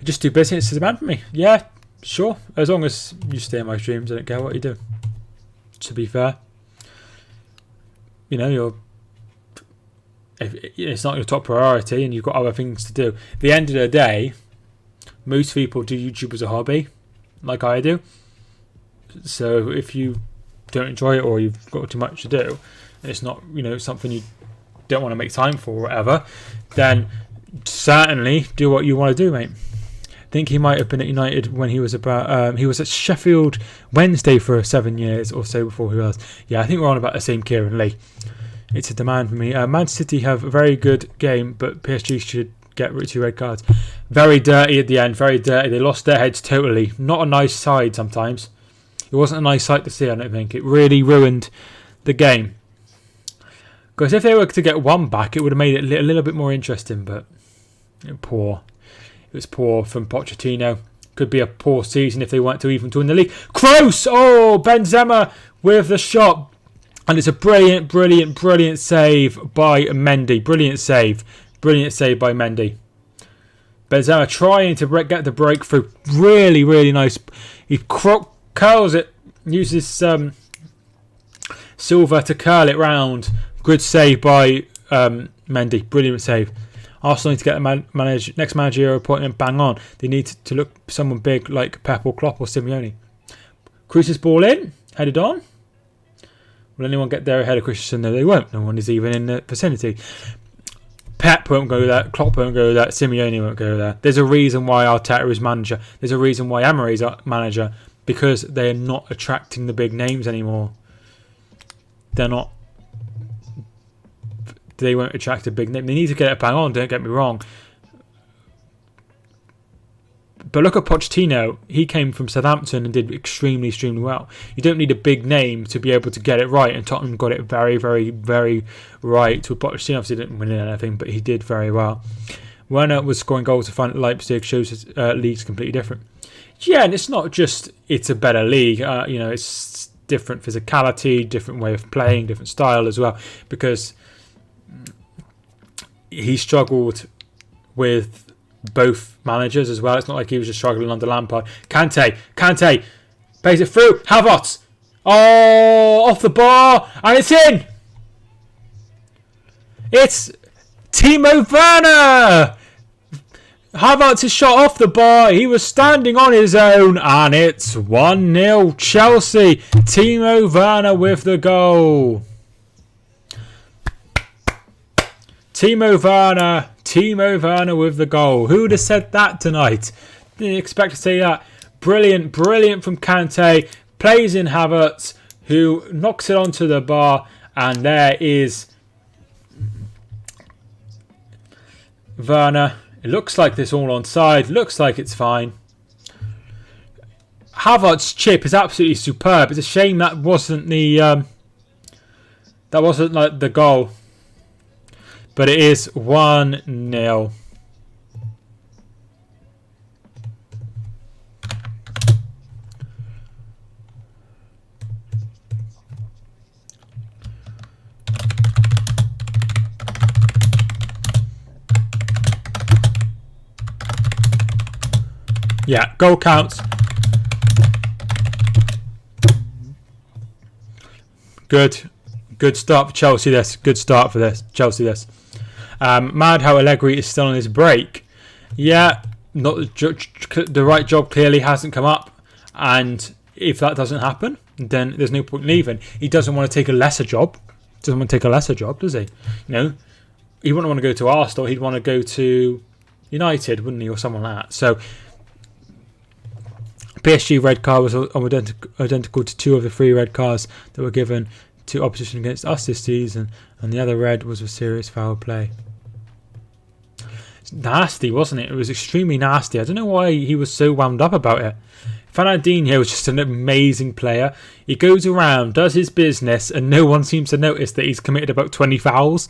Just do business as a man for me. Yeah, sure. As long as you stay in my streams, I don't care what you do. To be fair, it's not your top priority and you've got other things to do. At the end of the day, most people do YouTube as a hobby, like I do. So if you don't enjoy it or you've got too much to do, and it's not something you don't want to make time for or whatever, then certainly do what you want to do, mate. I think he might have been at United when he was he was at Sheffield Wednesday for 7 years or so before he was. Yeah, I think we're on about the same Kieran Lee. It's a demand for me. Man City have a very good game, but PSG should get 2 red cards. Very dirty at the end, very dirty. They lost their heads totally. Not a nice side sometimes. It wasn't a nice sight to see, I don't think. It really ruined the game. Because if they were to get one back, it would have made it a little bit more interesting. But poor. It was poor from Pochettino. Could be a poor season if they weren't to even win the league. Kroos! Oh, Benzema with the shot. And it's a brilliant save by Mendy. Brilliant save by Mendy. Benzema trying to get the breakthrough. Really nice. He curls it. Uses Silva to curl it round. Good save by Mendy. Brilliant save. Arsenal need to get the next managerial appointment bang on. They need to look for someone big like Pep or Klopp or Simeone. Kroos's ball in. Headed on. Will anyone get there ahead of Christensen? No, they won't. No one is even in the vicinity. Pep won't go there. Klopp won't go there. Simeone won't go there. There's a reason why Arteta is manager. There's a reason why Emery's manager. Because they are not attracting the big names anymore. They're not. They won't attract a big name. They need to get it bang on, don't get me wrong. But look at Pochettino. He came from Southampton and did extremely well. You don't need a big name to be able to get it right. And Tottenham got it very right. To Pochettino obviously didn't win anything, but he did very well. Werner was scoring goals to find Leipzig. Shows his league's completely different. Yeah, and it's not just it's a better league. It's different physicality, different way of playing, different style as well. Because he struggled with both managers as well. It's not like he was just struggling under Lampard. Kante plays it through. Havertz. Oh, off the bar. And it's in. It's Timo Werner. Havertz's shot off the bar. He was standing on his own. And it's 1-0 Chelsea. Timo Werner with the goal. Timo Werner with the goal. Who would have said that tonight? Didn't expect to see that. Brilliant from Kante. Plays in Havertz, who knocks it onto the bar. And there is Werner. It looks like this all onside. Looks like it's fine. Havertz's chip is absolutely superb. It's a shame that wasn't the like the goal. But it is 1-0. Yeah, goal counts. Good start for Chelsea this. Good start for this. Chelsea this. Mad how Allegri is still on his break. Yeah, not the right job clearly hasn't come up. And if that doesn't happen, then there's no point leaving. He doesn't want to take a lesser job. Doesn't want to take a lesser job, does he? He wouldn't want to go to Arsenal. He'd want to go to United, wouldn't he? Or someone like that. So PSG red card was identical to 2 of the 3 red cards that were given to opposition against us this season, and the other red was a serious foul play. It's nasty, wasn't it? It was extremely nasty. I don't know why he was so wound up about it. Fernandinho was just an amazing player. He goes around, does his business, and no one seems to notice that he's committed about 20 fouls.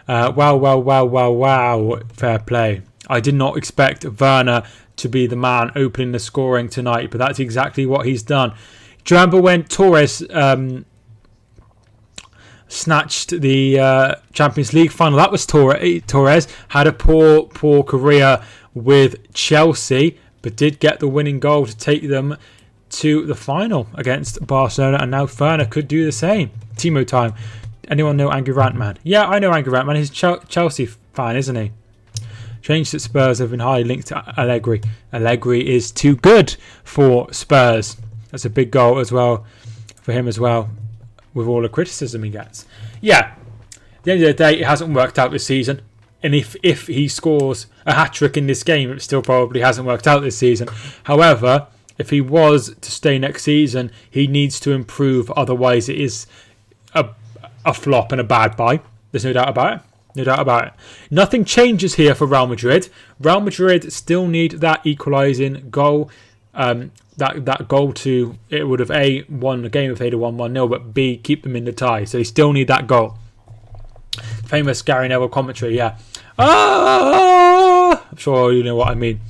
Wow. Fair play. I did not expect Werner to be the man opening the scoring tonight, but that's exactly what he's done. Do you remember when Torres snatched the Champions League final? That was Torres. Had a poor career with Chelsea, but did get the winning goal to take them to the final against Barcelona, and now Werner could do the same. Timo time. Anyone know Angry Rant Man? Yeah, I know Angry Rant Man. He's a Chelsea fan, isn't he? Changed at Spurs have been highly linked to Allegri. Allegri is too good for Spurs. That's a big goal as well for him as well, with all the criticism he gets. Yeah, at the end of the day, it hasn't worked out this season. And if he scores a hat-trick in this game, it still probably hasn't worked out this season. However, if he was to stay next season, he needs to improve. Otherwise, it is a flop and a bad buy. There's no doubt about it. No doubt about it. Nothing changes here for Real Madrid. Real Madrid still need that equalising goal. That goal to, it would have A, won the game if they'd have won 1-0, but B, keep them in the tie. So they still need that goal. famous Gary Neville commentary. Yeah, I'm sure you know what I mean.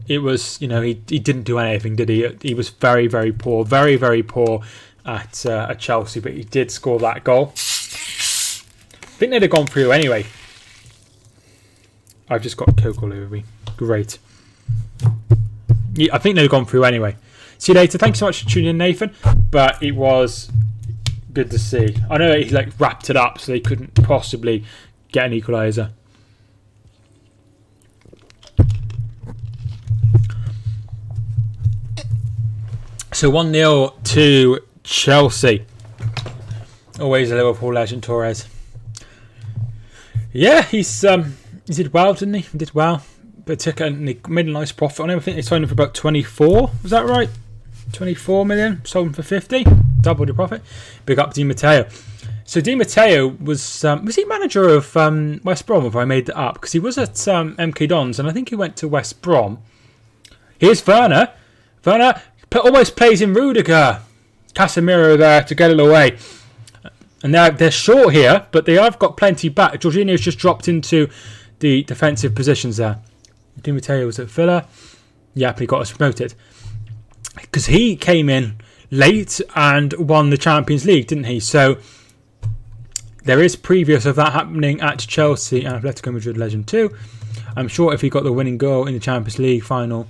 It was, he didn't do anything, did he? He was very, very poor, very, very poor at Chelsea, but he did score that goal. I think they'd have gone through anyway. I've just got Coke all over me. Great. Yeah, I think they'd have gone through anyway. See you later. Thanks so much for tuning in, Nathan. But it was good to see. I know he wrapped it up so they couldn't possibly get an equaliser. So 1-0 to Chelsea. Always a Liverpool legend, Torres. Yeah, he did well, didn't he? He did well. But he made a nice profit on him. I think they sold him for about 24. Was that right? 24 million. Sold him for 50. Doubled the profit. Big up Di Matteo. So Di Matteo was he manager of West Brom, if I made that up? Because he was at MK Dons, and I think he went to West Brom. Here's Werner. Werner almost plays in Rudiger. Casemiro there to get it away. And they're short here, but they have got plenty back. Jorginho's just dropped into the defensive positions there. Di Matteo was at Villa. Yeah, but he got us promoted. Because he came in late and won the Champions League, didn't he? So there is previous of that happening at Chelsea and Atletico Madrid legend too. I'm sure if he got the winning goal in the Champions League final,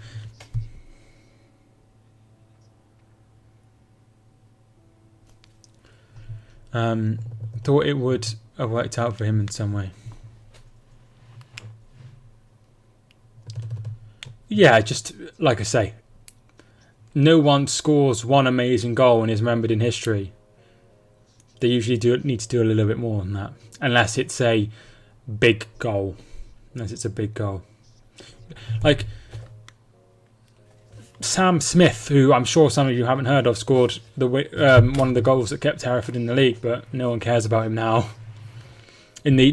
thought it would have worked out for him in some way. Yeah, just like I say, no one scores one amazing goal and is remembered in history. They usually need to do a little bit more than that, unless it's a big goal. Like Sam Smith, who I'm sure some of you haven't heard of, scored one of the goals that kept Hereford in the league, but no one cares about him now. In the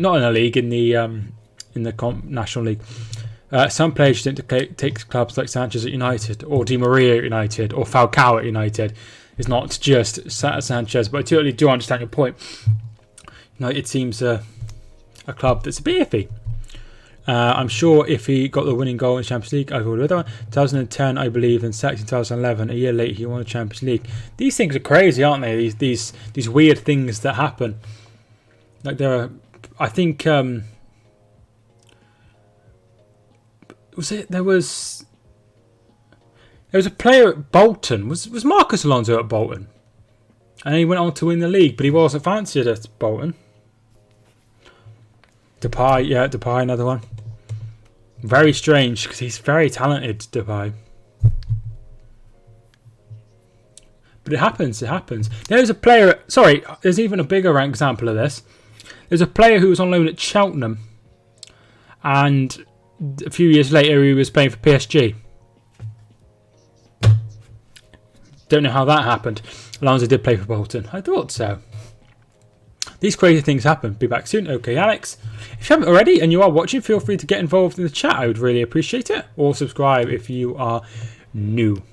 National League. Some players didn't take clubs like Sanchez at United, or Di Maria at United, or Falcao at United. It's not just Sanchez, but I totally do understand your point. It seems a club that's a bit iffy. I'm sure if he got the winning goal in the Champions League, I would have done 2010, I believe, and sacked in 2011. A year later, he won the Champions League. These things are crazy, aren't they? These weird things that happen. Like there are, I think, there was a player at Bolton. Was Marcus Alonso at Bolton? And he went on to win the league, but he wasn't fancied at Bolton. Depay, another one. Very strange, because he's very talented, Depay. But it happens. There's a player... Sorry, there's even a bigger example of this. There's a player who was on loan at Cheltenham. And a few years later, he was playing for PSG. Don't know how that happened. Alonso did play for Bolton. I thought so. These crazy things happen. Be back soon. Okay, Alex. If you haven't already and you are watching, feel free to get involved in the chat. I would really appreciate it. Or subscribe if you are new.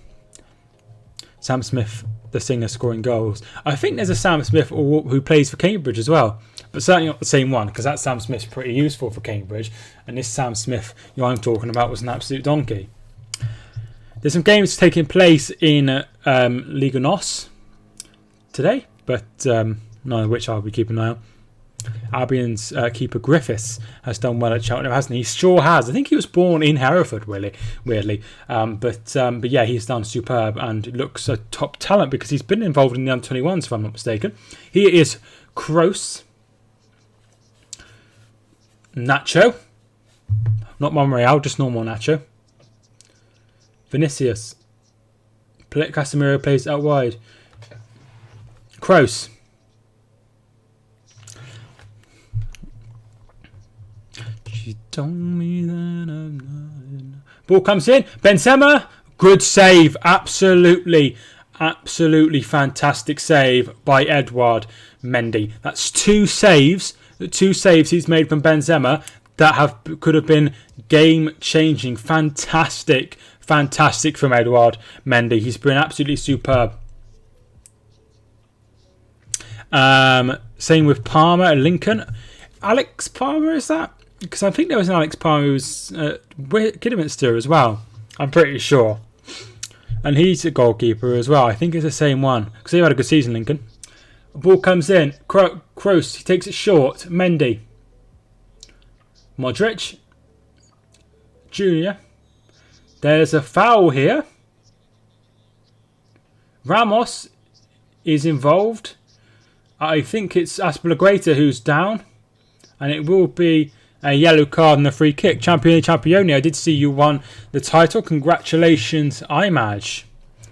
Sam Smith, the singer, scoring goals. I think there's a Sam Smith who plays for Cambridge as well. But certainly not the same one, because that Sam Smith's pretty useful for Cambridge. And this Sam Smith I'm talking about was an absolute donkey. There's some games taking place in Liga NOS today, but none of which I'll be keeping an eye on. Albion's keeper Griffiths has done well at Cheltenham, hasn't he? He sure has. I think he was born in Hereford, weirdly. But yeah, he's done superb and looks a top talent because he's been involved in the under-21s, if I'm not mistaken. Here is Kroos. Nacho. Not Monreal, just normal Nacho. Vinicius. Casemiro plays out wide. Kroos. She told me that I'm not. Ball comes in. Benzema. Good save. Absolutely fantastic save by Edouard Mendy. That's two saves. The two saves he's made from Benzema that could have been game-changing. Fantastic from Edouard Mendy. He's been absolutely superb. Same with Palmer and Lincoln. Alex Palmer, is that? Because I think there was an Alex Palmer who was Kidderminster as well. I'm pretty sure. And he's a goalkeeper as well. I think it's the same one. Because they've had a good season, Lincoln. Ball comes in. Kroos, he takes it short. Mendy. Mordic. Jr. There's a foul here. Ramos is involved. I think it's Aspilicueta who's down. And it will be a yellow card and a free kick. Champione, I did see you won the title. Congratulations, Image.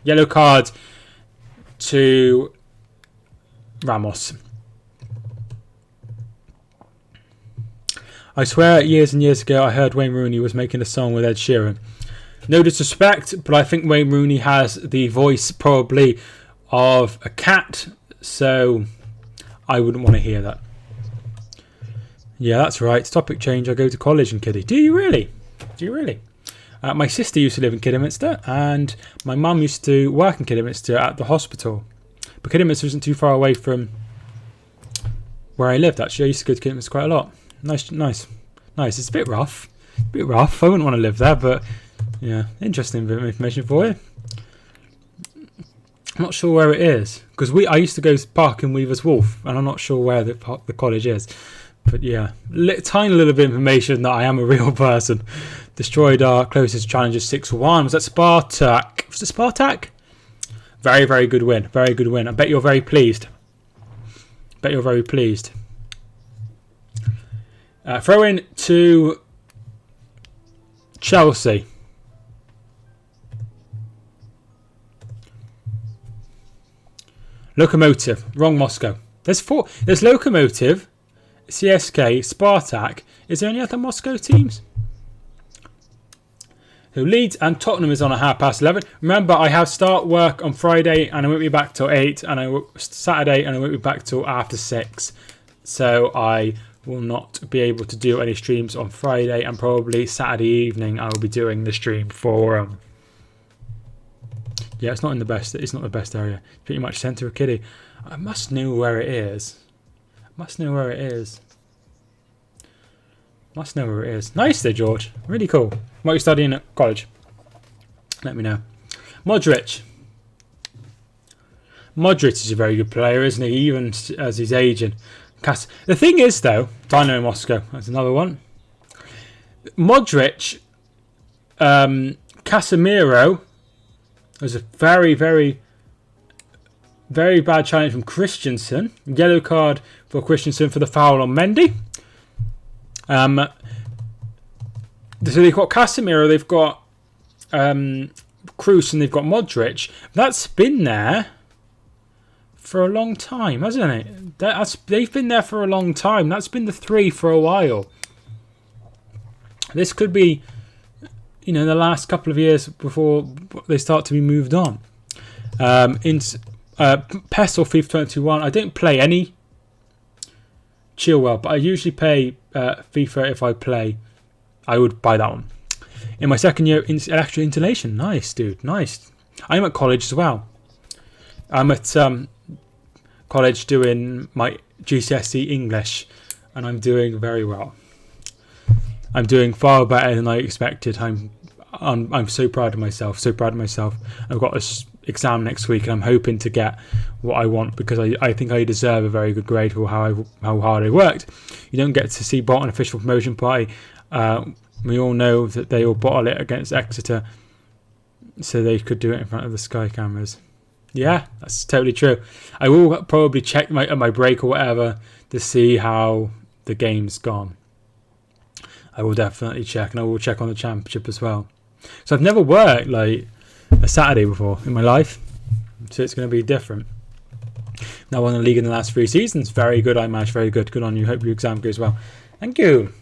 Yellow card to Ramos. I swear years and years ago I heard Wayne Rooney was making a song with Ed Sheeran. No disrespect, but I think Wayne Rooney has the voice probably of a cat, so I wouldn't want to hear that. Yeah, that's right. Topic change. I go to college in Kiddie. Do you really? Do you really? My sister used to live in Kidderminster, and my mum used to work in Kidderminster at the hospital. But Kidderminster isn't too far away from where I lived, actually. I used to go to Kidderminster quite a lot. Nice. It's a bit rough. I wouldn't want to live there, but yeah, interesting bit of information for you. I'm not sure where it is, because I used to go to park in Weaver's Wharf, and I'm not sure where the college is. But yeah, tiny little bit of information that I am a real person. Destroyed our closest challenger 6-1. Was that Spartak? Was it Spartak? Very, very good win. Very good win. I bet you're very pleased. Throw in to Chelsea. Lokomotiv. Wrong Moscow. There's 4. There's Lokomotiv, CSK, Spartak. Is there any other Moscow teams? So Leeds and Tottenham is on at 11:30. Remember, I have start work on Friday and I won't be back till 8, and Saturday and I won't be back till after 6. So I will not be able to do any streams on Friday, and probably Saturday evening I will be doing the stream for yeah, it's not the best area. Pretty much centre of Kiddie. I must know where it is. Must know where it is. Nice there, George. Really cool. What are you studying at college? Let me know. Modric is a very good player, isn't he? Even as he's aging. The thing is, though, Dynamo Moscow. That's another one. Modric, Casemiro was a very, very, very bad challenge from Christensen. Yellow card for Christensen for the foul on Mendy. So they've got Casemiro, they've got Kroos, and they've got Modric. That's been there for a long time, hasn't it? They've been there for a long time. That's been the 3 for a while. This could be, the last couple of years before they start to be moved on. PES or FIFA 21, I don't play any Chilwell, but I usually pay FIFA if I play. I would buy that one. In my second year in electrical installation. Nice, dude. Nice. I'm at college as well. I'm at college doing my GCSE English, and I'm doing very well. I'm doing far better than I expected. I'm so proud of myself. I've got this exam next week, and I'm hoping to get what I want, because I think I deserve a very good grade for how hard I worked. You don't get to see Bolton official promotion party. We all know that they all bottle it against Exeter, so they could do it in front of the Sky cameras. Yeah, that's totally true. I will probably check my break or whatever to see how the game's gone. I will definitely check, and I will check on the championship as well. So I've never worked like a Saturday before in my life, so it's going to be different. Now won the league in the last 3 seasons. Very good, I managed. Very good. Good on you. Hope your exam goes well. Thank you.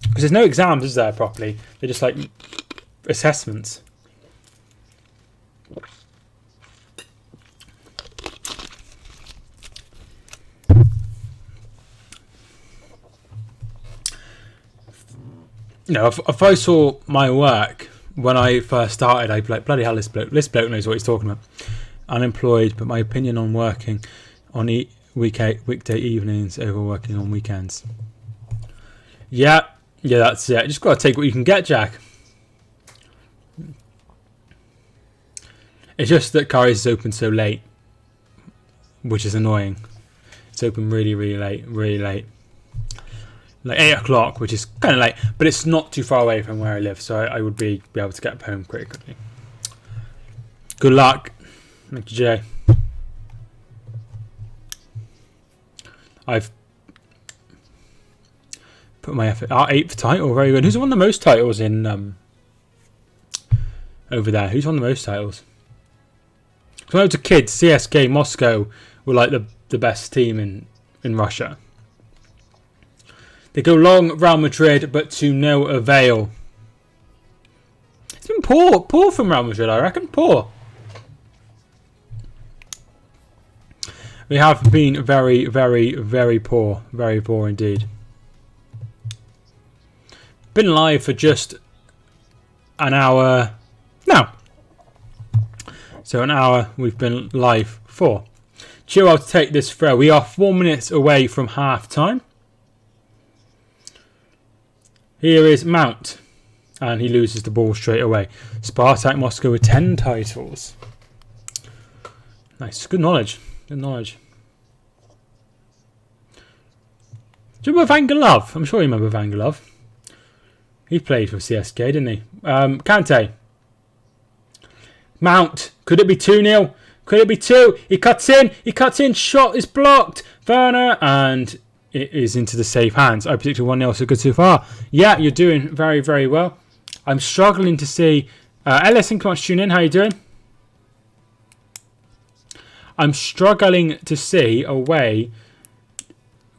Because there's no exams, is there, properly? They're just like assessments. If I saw my work when I first started, I'd be like, bloody hell, this bloke knows what he's talking about. Unemployed, but my opinion on working. on weekday evenings over working on weekends. Yeah, that's it. Just got to take what you can get, Jack. It's just that Curry's is open so late, which is annoying. It's open really late. Like 8 o'clock, which is kind of late, but it's not too far away from where I live, so I would be able to get home pretty quickly. Good luck. Thank you, Jay. I've put my effort. Our 8th title, very good. Who's won the most titles in over there? Who's won the most titles? When I was a kid, CSKA Moscow were like the best team in Russia. They go long, Real Madrid, but to no avail. It's been poor from Real Madrid, I reckon. Poor. We have been very poor. Very poor indeed. Been live for just an hour now. So an hour we've been live for. Chilwell to take this throw. We are 4 minutes away from half time. Here is Mount. And he loses the ball straight away. Spartak Moscow with 10 titles. Nice. Good knowledge. Good knowledge. Do you remember Vangalov? I'm sure you remember Vangalov. He played for CSKA, didn't he? Kante. Mount. Could it be 2-0? Could it be 2? He cuts in. Shot is blocked. Werner. And it is into the safe hands. I predicted 1-0, so good so far. Yeah, you're doing very well. I'm struggling to see. Ellis, thank you so much for tuning in. How are you doing? I'm struggling to see a way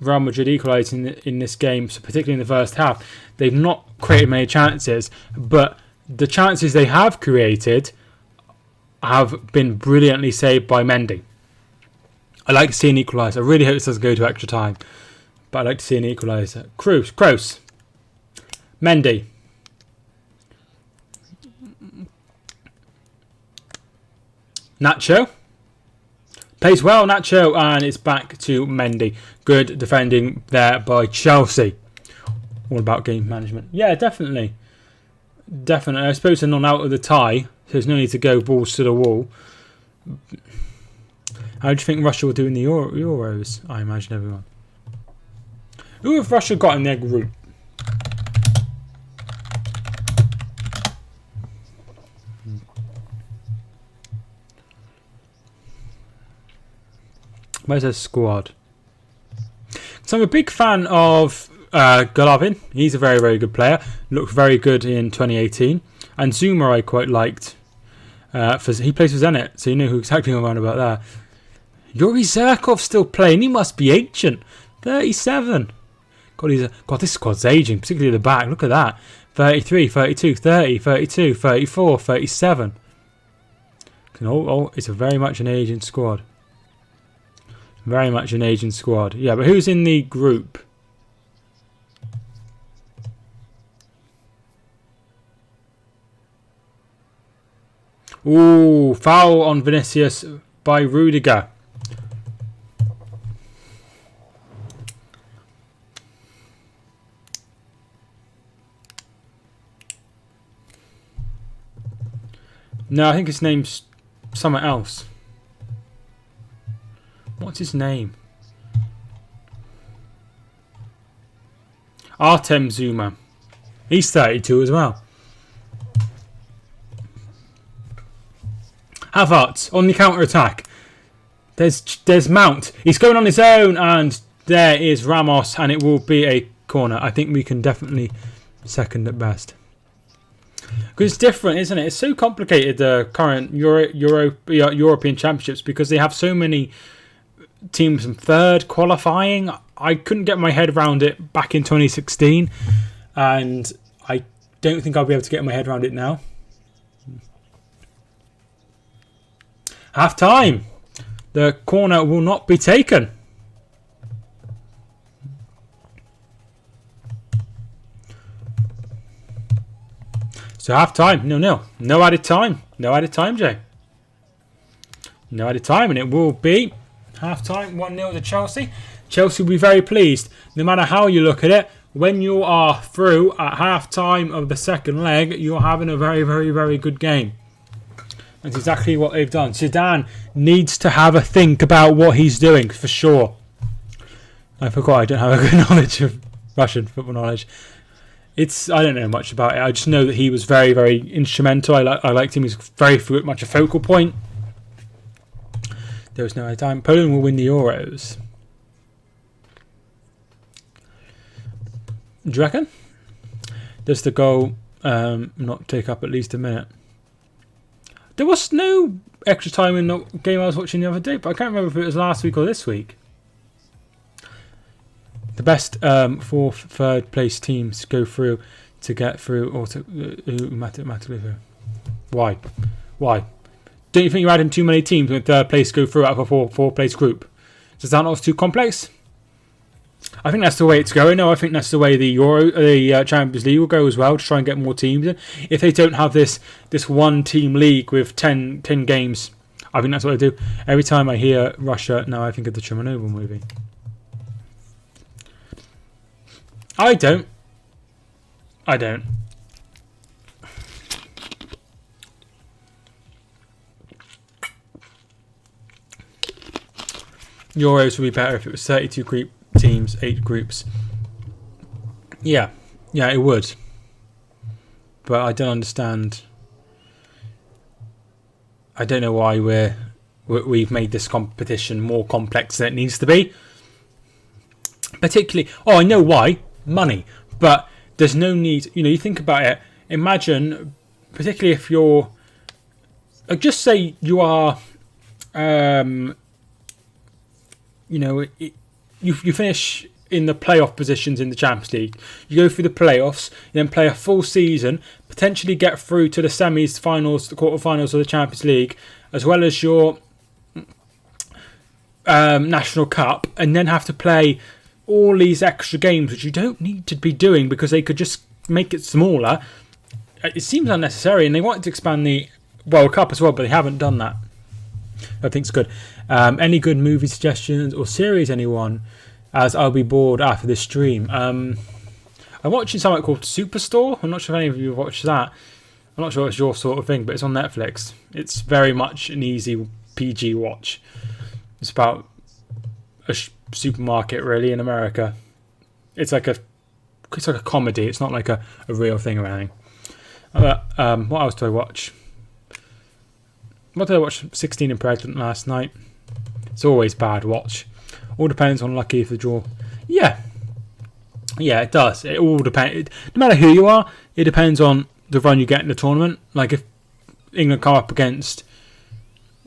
Real Madrid equalised in this game, so particularly in the first half. They've not created many chances, but the chances they have created have been brilliantly saved by Mendy. I like to see an equaliser. I really hope this doesn't go to extra time, but I like to see an equaliser. Kroos. Mendy. Nacho. Plays well, Nacho, and it's back to Mendy. Good defending there by Chelsea. All about game management. Yeah, definitely. I suppose they're not out of the tie, so there's no need to go balls to the wall. How do you think Russia will do in the Euros? I imagine everyone. Who have Russia got in their group? Where's their squad? So I'm a big fan of Golovin. He's a very good player. Looked very good in 2018. And Zuma I quite liked. He plays for Zenit, so you know who exactly I'm on about that. Yuri Zerkov still playing. He must be ancient. 37. God, this squad's aging, particularly at the back. Look at that. 33, 32, 30, 32, 34, 37. It's a very much an aging squad. Very much an aging squad. Yeah, but who's in the group? Ooh, foul on Vinicius by Rudiger. No, I think his name's something else. What's his name? Artem Zuma. He's 32 as well. Havertz on the counter-attack. There's Mount. He's going on his own, and there is Ramos, and it will be a corner. I think we can definitely second at best. Because it's different, isn't it? It's so complicated, the current European Championships, because they have so many teams from third qualifying. I couldn't get my head around it back in 2016, and I don't think I'll be able to get my head around it now. Half time. The corner will not be taken. So half time, 0-0. No added time. No added time, Jay. No added time, and it will be Half-time, 1-0 to Chelsea. Chelsea will be very pleased. No matter how you look at it, when you are through at half-time of the second leg, you're having a very, very, very good game. That's exactly what they've done. Zidane needs to have a think about what he's doing, for sure. I forgot I don't have a good knowledge of Russian football knowledge. I don't know much about it. I just know that he was very, very instrumental. I liked him. He's very much a focal point. There was no other time. Poland will win the Euros. Do you reckon? Does the goal not take up at least a minute? There was no extra time in the game I was watching the other day, but I can't remember if it was last week or this week. The best 4 third place teams go through to get through automatically through. Why? Don't you think you're adding too many teams when third place go through out of a four place group? Does that not too complex? I think that's the way it's going. No, I think that's the way the Champions League will go as well, to try and get more teams in. If they don't have this one team league with 10 games, I think that's what they do. Every time I hear Russia, now I think of the Chernobyl movie. I don't. Euros would be better if it was 32 teams, 8 groups. Yeah, it would. But I don't understand. I don't know why we've made this competition more complex than it needs to be. Particularly, I know why. Money, but there's no need. You think about it. Imagine, particularly if you're, just say you are, you finish in the playoff positions in the Champions League. You go through the playoffs, you then play a full season, potentially get through to the semis, finals, the quarterfinals of the Champions League, as well as your National Cup, and then have to play all these extra games which you don't need to be doing because they could just make it smaller. It seems unnecessary, and they wanted to expand the World Cup as well, but they haven't done that. I think it's good. Any good movie suggestions or series, anyone? As I'll be bored after this stream. I'm watching something called Superstore. I'm not sure if any of you have watched that. I'm not sure it's your sort of thing, but it's on Netflix. It's very much an easy PG watch. It's about a supermarket, really, in America. It's like a comedy. It's not like a real thing or anything. What else do I watch? What did I watch? 16 and Pregnant last night. It's always bad watch. All depends on lucky if the draw. Yeah, it does. It all depends. No matter who you are, it depends on the run you get in the tournament. Like if England come up against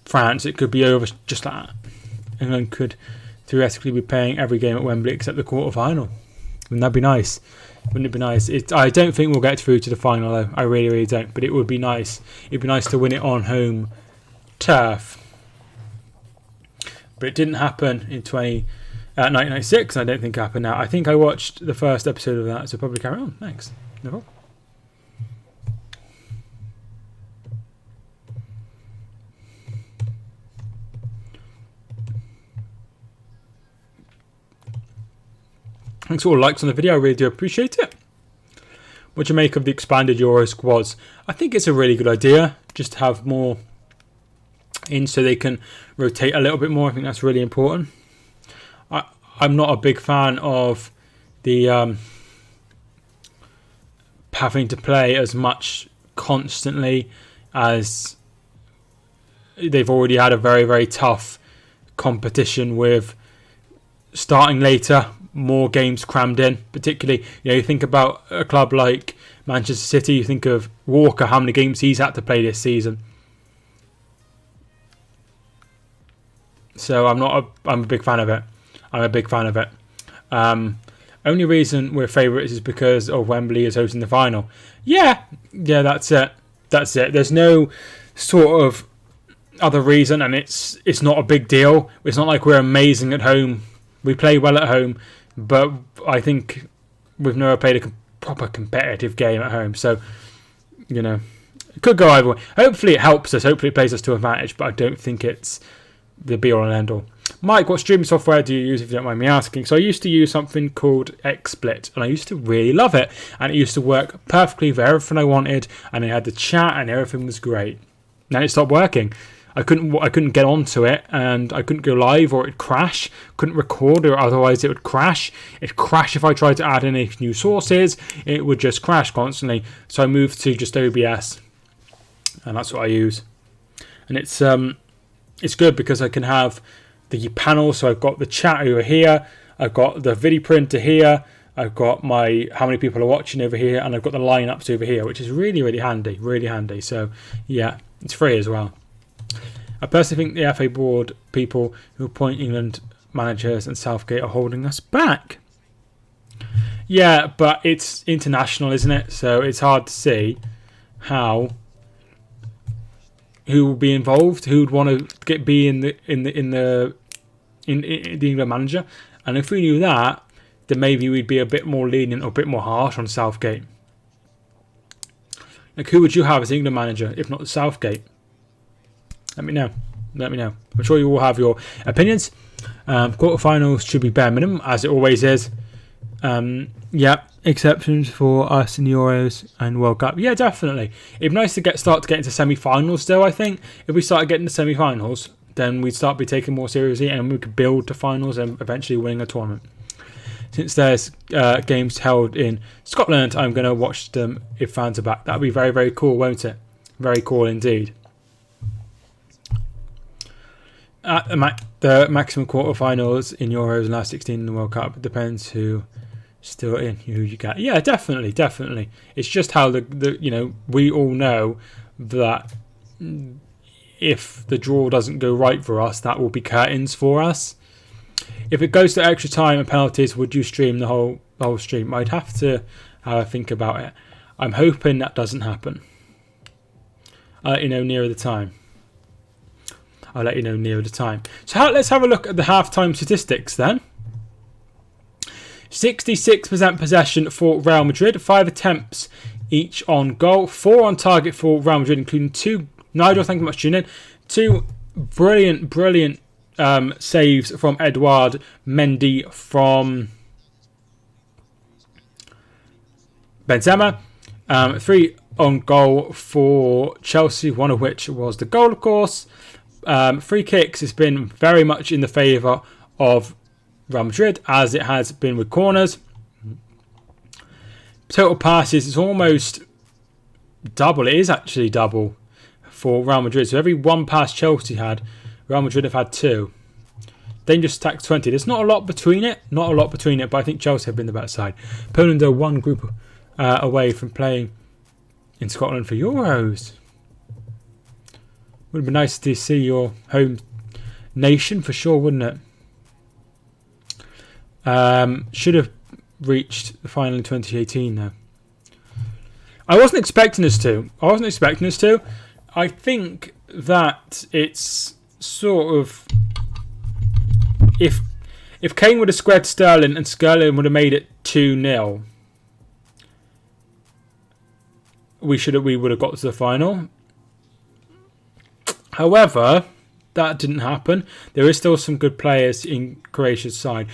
France, it could be over just like that. England could theoretically be playing every game at Wembley except the quarter-final. Wouldn't that be nice? Wouldn't it be nice? I don't think we'll get through to the final, though. I really, really don't. But it would be nice. It'd be nice to win it on home turf. But it didn't happen in 1996. I don't think it happened now. I think I watched the first episode of that, so probably carry on. Thanks. No problem. Thanks for all the likes on the video. I really do appreciate it. What do you make of the expanded Euro squads? I think it's a really good idea. Just to have more in so they can rotate a little bit more. I think that's really important. I'm not a big fan of the having to play as much constantly as they've already had a very, very tough competition with starting later, more games crammed in. Particularly, you think about a club like Manchester City, you think of Walker, how many games he's had to play this season. So I'm a big fan of it. Only reason we're favourites is because of Wembley is hosting the final. Yeah, that's it. There's no sort of other reason, and it's not a big deal. It's not like we're amazing at home. We play well at home, but I think we've never played a proper competitive game at home. So, it could go either way. Hopefully it helps us. Hopefully it plays us to advantage, but I don't think it's the be-all and end-all. Mike, what streaming software do you use, if you don't mind me asking? So I used to use something called XSplit, and I used to really love it. And it used to work perfectly for everything I wanted, and I had the chat, and everything was great. Then it stopped working. I couldn't get onto it, and I couldn't go live, or it'd crash. Couldn't record, or otherwise it would crash. It'd crash if I tried to add any new sources. It would just crash constantly. So I moved to just OBS, and that's what I use. And it's good because I can have the panel. So I've got the chat over here. I've got the video printer here. I've got how many people are watching over here, and I've got the lineups over here, which is really, really handy. Really handy. So yeah, it's free as well. I personally think the FA board people who appoint England managers and Southgate are holding us back. Yeah, but it's international, isn't it? So it's hard to see who will be involved, who would want to be in the England manager. And if we knew that, then maybe we'd be a bit more lenient or a bit more harsh on Southgate. Like, who would you have as England manager if not Southgate? Let me know. I'm sure you all have your opinions. Quarterfinals should be bare minimum, as it always is. Yeah, exceptions for us in Euros and World Cup. Yeah, definitely. It'd be nice to start to get into semi-finals still, I think. If we started getting to semi-finals, then we'd start be taken more seriously, and we could build to finals and eventually winning a tournament. Since there's games held in Scotland, I'm going to watch them if fans are back. That'll be very, very cool, won't it? Very cool indeed. The maximum quarterfinals in Euros and last 16 in the World Cup depends who still in, who you get. Yeah, definitely. It's just how we all know that if the draw doesn't go right for us, that will be curtains for us. If it goes to extra time and penalties, would you stream the whole stream? I'd have to think about it. I'm hoping that doesn't happen. Nearer the time. I'll let you know nearer the time. So let's have a look at the halftime statistics then. 66% possession for Real Madrid, 5 attempts each on goal, 4 on target for Real Madrid, including 2. Nigel, thank you much for tuning in. 2 brilliant saves from Edouard, Mendy from Benzema. 3 on goal for Chelsea, one of which was the goal, of course. Free kicks has been very much in the favour of Real Madrid, as it has been with corners. Total passes is almost double. It is actually double for Real Madrid. So every one pass Chelsea had, Real Madrid have had 2. Dangerous attack 20. There's not a lot between it. But I think Chelsea have been the better side. Poland are one group away from playing in Scotland for Euros. Would have been nice to see your home nation for sure, wouldn't it? Should have reached the final in 2018 though. I wasn't expecting us to. I think that it's sort of, if Kane would have squared Sterling and Sterling would have made it 2-0, we would have got to the final. However, that didn't happen. There is still some good players in Croatia's side.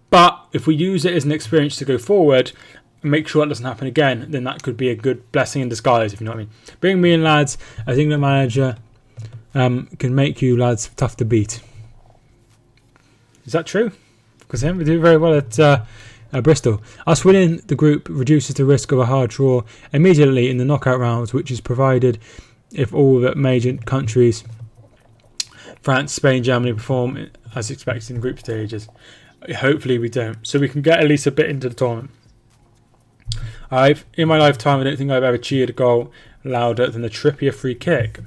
But if we use it as an experience to go forward and make sure it doesn't happen again, then that could be a good blessing in disguise, if you know what I mean. Bring me in, lads, as England manager can make you lads tough to beat. Is that true? Because they haven't been doing very well at Bristol. Us winning the group reduces the risk of a hard draw immediately in the knockout rounds, which is provided if all the major countries, France, Spain, Germany, perform as expected in group stages. Hopefully we don't. So we can get at least a bit into the tournament. In my lifetime, I don't think I've ever cheered a goal louder than the Trippier free kick.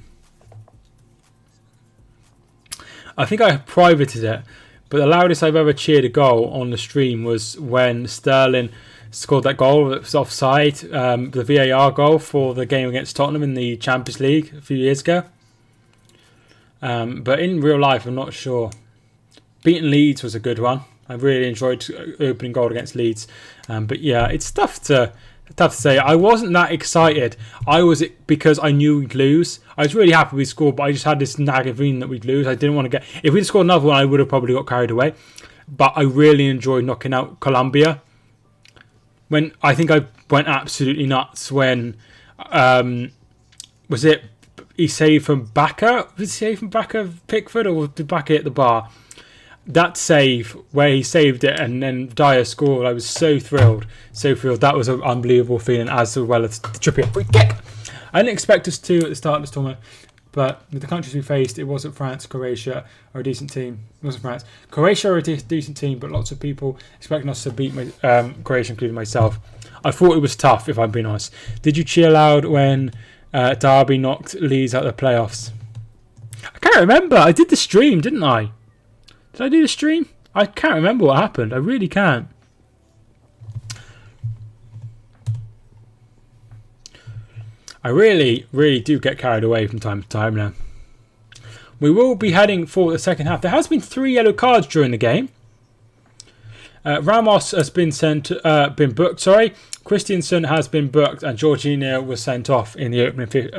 I think I privated it, but the loudest I've ever cheered a goal on the stream was when Sterling scored that goal that was offside, the VAR goal for the game against Tottenham in the Champions League a few years ago. But in real life, I'm not sure. Beating Leeds was a good one. I really enjoyed opening goal against Leeds. But yeah, it's tough to tough to say. I wasn't that excited. I was because I knew we'd lose. I was really happy we scored, but I just had this nagging feeling that we'd lose. I didn't want to get... If we'd scored another one, I would have probably got carried away. But I really enjoyed knocking out Colombia. When I think I went absolutely nuts when... was it... He saved from Bakker? Was he saved from Bakker Pickford, or did Bakker hit the bar? That save where he saved it and then Dyer scored, I was so thrilled. So thrilled. That was an unbelievable feeling, as well as the Trippier free kick. I didn't expect us to at the start of this tournament, but with the countries we faced, it wasn't France, Croatia, or a decent team. It wasn't France. Croatia are a decent team, but lots of people expecting us to beat Croatia, including myself. I thought it was tough, if I'm being honest. Did you cheer loud when Derby knocked Leeds out of the playoffs? I can't remember. I did the stream, didn't I? Did I do the stream? I can't remember what happened. I really can't. I really, really do get carried away from time to time now. We will be heading for the second half. There has been 3 yellow cards during the game. Ramos has been booked. Christensen has been booked, and Jorginho was sent off in the opening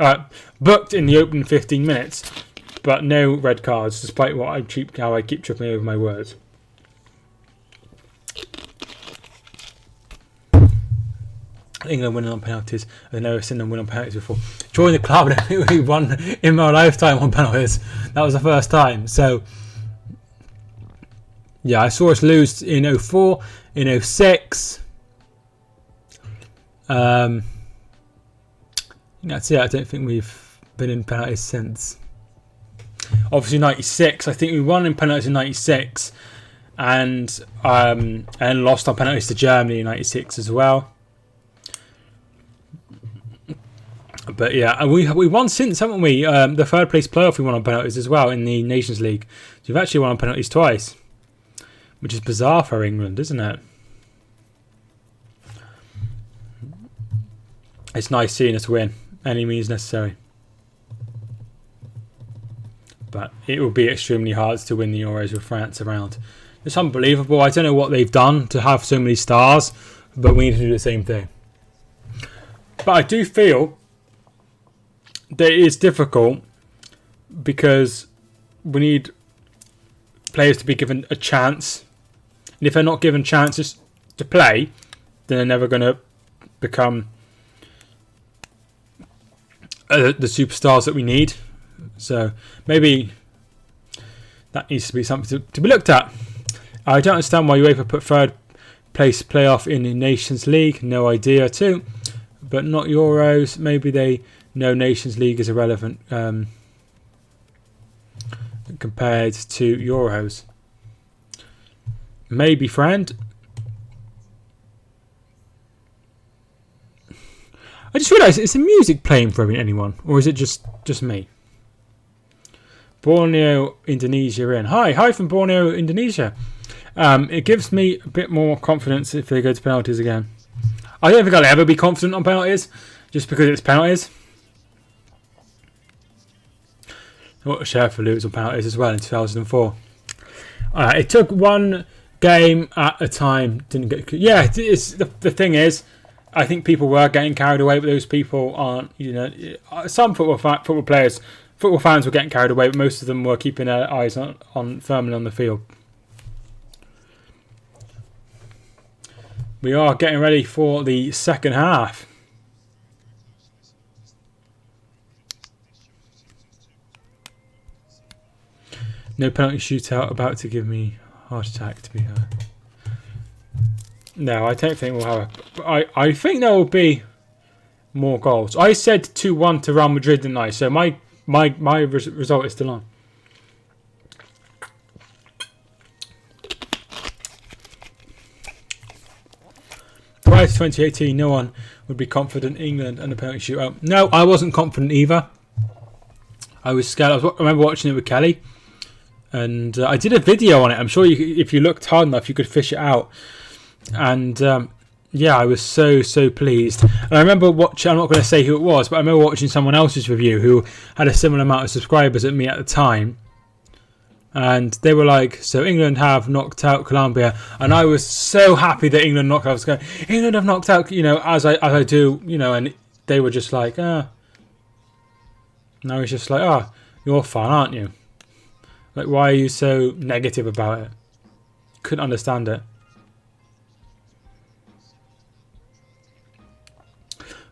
booked in the opening 15 minutes. But no red cards, despite how I keep tripping over my words. England winning on penalties. I've never seen them win on penalties before. Join the club, and I think we won in my lifetime on penalties. That was the first time. So, yeah, I saw us lose in 04, in 06. That's it. I don't think we've been in penalties since. Obviously 96. I think we won in penalties in 96, and lost on penalties to Germany in 96 as well. But yeah, and we won since, haven't we? The third place playoff we won on penalties as well in the Nations League. So we've actually won on penalties twice, which is bizarre for England, isn't it? It's nice seeing us win. Any means necessary. But it will be extremely hard to win the Euros with France around. It's unbelievable. I don't know what they've done to have so many stars, but we need to do the same thing. But I do feel that it is difficult because we need players to be given a chance. And if they're not given chances to play, then they're never going to become the superstars that we need. So maybe that needs to be something to be looked at. I don't understand why UEFA put third place playoff in the Nations League. No idea too. But not Euros. Maybe they know Nations League is irrelevant compared to Euros. Maybe, friend. I just realised, is the music playing for anyone? Or is it just me? Borneo, Indonesia in. Hi from Borneo, Indonesia. It gives me a bit more confidence if they go to penalties again. I don't think I'll ever be confident on penalties, just because it's penalties. What a share for lose on penalties as well in 2004. It took one game at a time. Didn't get. Yeah, it's, the thing is, I think people were getting carried away, but those people aren't. You know, some football players. Football fans were getting carried away, but most of them were keeping their eyes on firmly on the field. We are getting ready for the second half. No penalty shootout about to give me a heart attack, to be fair. No, I don't think we'll have I think there will be more goals. I said 2-1 to Real Madrid, didn't I? So my result is still on. Prior to 2018, no one would be confident England and the penalty shootout. No, I wasn't confident either. I was scared. I remember watching it with Kelly, and I did a video on it. I'm sure if you looked hard enough, you could fish it out. And yeah, I was so pleased. And I remember watching, I'm not going to say who it was, but I remember watching someone else's review who had a similar amount of subscribers at me at the time. And they were like, so England have knocked out Colombia. And I was so happy that England knocked out. I was going, England have knocked out, as I do, and they were just like, ah. And I was just like, ah, you're fun, aren't you? Like, why are you so negative about it? Couldn't understand it.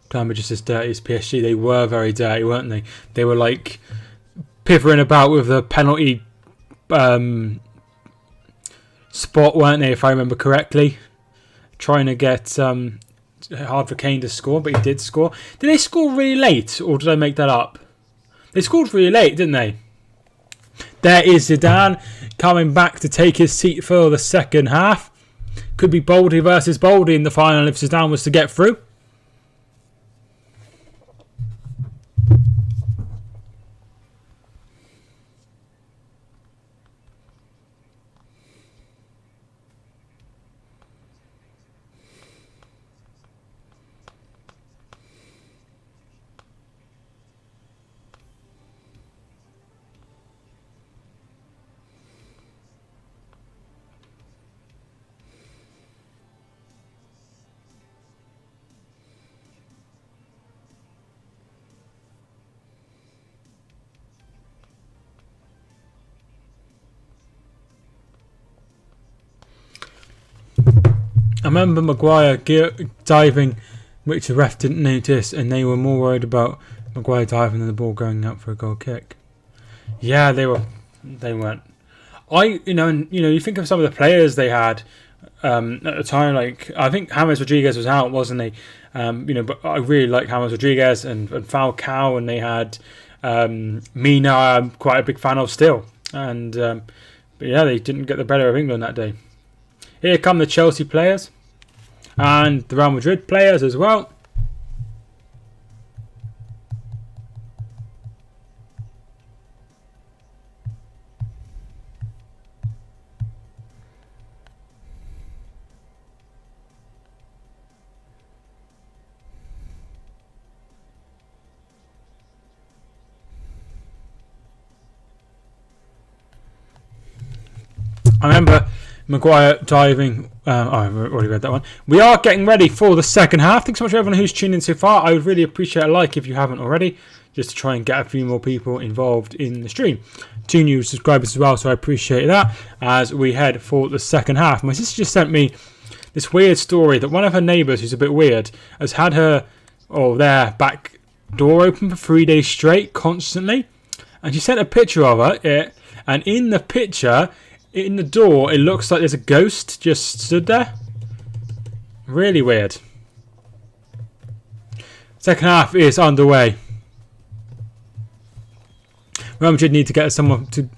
Colombia just as dirty as PSG. They were very dirty, weren't they? They were like pivering about with the penalty spot, weren't they, if I remember correctly? Trying to get hard for Kane to score, but he did score. Did they score really late, or did I make that up? They scored really late, didn't they? There is Zidane coming back to take his seat for the second half. Could be Baldy versus Baldy in the final if Zidane was to get through. I remember Maguire diving, which the ref didn't notice, and they were more worried about Maguire diving than the ball going out for a goal kick. Yeah, they weren't. You think of some of the players they had at the time. Like, I think James Rodriguez was out, wasn't he? But I really like James Rodriguez and Falcao, and they had Mina. I'm quite a big fan of still, and but yeah, they didn't get the better of England that day. Here come the Chelsea players and the Real Madrid players as well. I remember Maguire diving. I've already read that one. We are getting ready for the second half. Thanks so much for everyone who's tuned in so far. I would really appreciate a like if you haven't already, just to try and get a few more people involved in the stream. 2 new subscribers as well, so I appreciate that as we head for the second half. My sister just sent me this weird story that one of her neighbours, who's a bit weird, has had their back door open for 3 days straight, constantly. And she sent a picture of it, and in the picture, in the door, it looks like there's a ghost just stood there. Really weird. Second half is underway. Real Madrid need to get someone to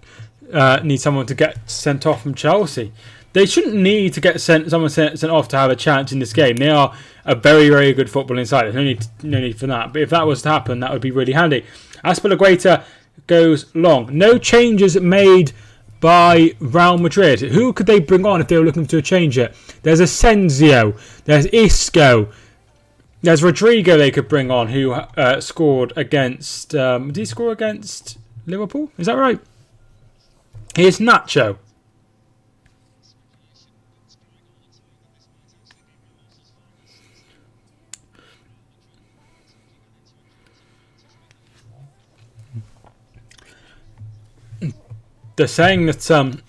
get sent off from Chelsea. They shouldn't need to get someone sent off to have a chance in this game. They are a very, very good footballing side. There's no need for that. But if that was to happen, that would be really handy. Azpilicueta goes long. No changes made by Real Madrid. Who could they bring on if they were looking to change it? There's Asensio. There's Isco. There's Rodrigo they could bring on, who scored against... did he score against Liverpool? Is that right? Here's Nacho. They're saying that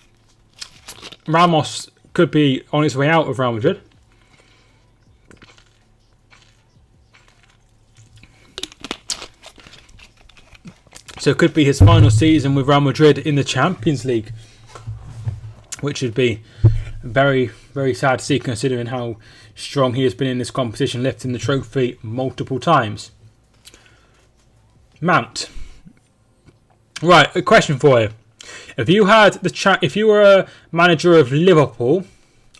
Ramos could be on his way out of Real Madrid. So it could be his final season with Real Madrid in the Champions League, which would be very, very sad to see, considering how strong he has been in this competition, lifting the trophy multiple times. Mount. Right, a question for you. If you were a manager of Liverpool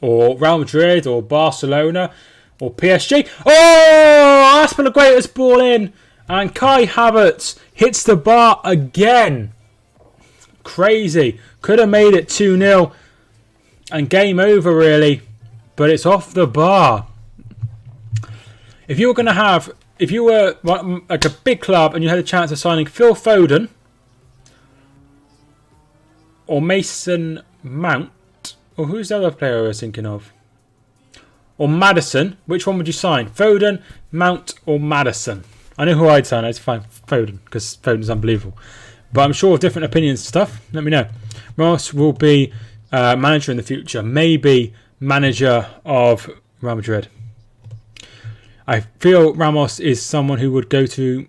or Real Madrid or Barcelona or PSG, Azpilicueta's ball in, and Kai Havertz hits the bar again. Crazy. Could have made it 2-0 and game over really, but it's off the bar. If you were like a big club and you had a chance of signing Phil Foden or Mason Mount, or who's the other player I was thinking of? Or Maddison. Which one would you sign? Foden, Mount, or Maddison? I know who I'd sign. I'd find Foden because Foden's unbelievable. But I'm sure of different opinions and stuff. Let me know. Ramos will be manager in the future. Maybe manager of Real Madrid. I feel Ramos is someone who would go to...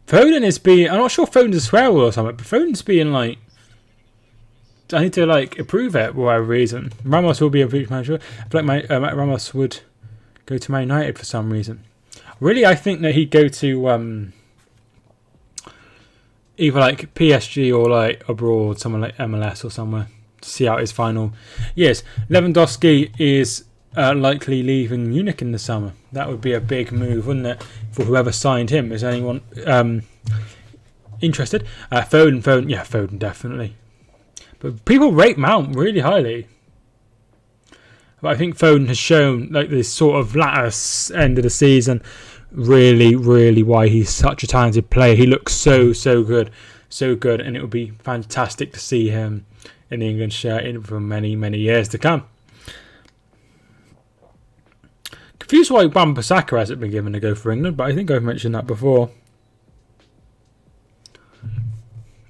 Foden is being... I'm not sure Foden's a swear word or something, but Foden's being like... I need to like approve it for whatever reason. Ramos will be a future manager. I feel like Ramos would go to Man United for some reason. Really, I think that he'd go to either like PSG or like abroad, somewhere like MLS or somewhere, to see out his final years. Lewandowski is likely leaving Munich in the summer. That would be a big move, wouldn't it, for whoever signed him? Is anyone interested? Foden definitely. But people rate Mount really highly. But I think Foden has shown, like, this sort of latter end of the season, really, really why he's such a talented player. He looks so good, and it would be fantastic to see him in the England shirt for many, many years to come. Confused why Wan-Bissaka hasn't been given a go for England, but I think I've mentioned that before.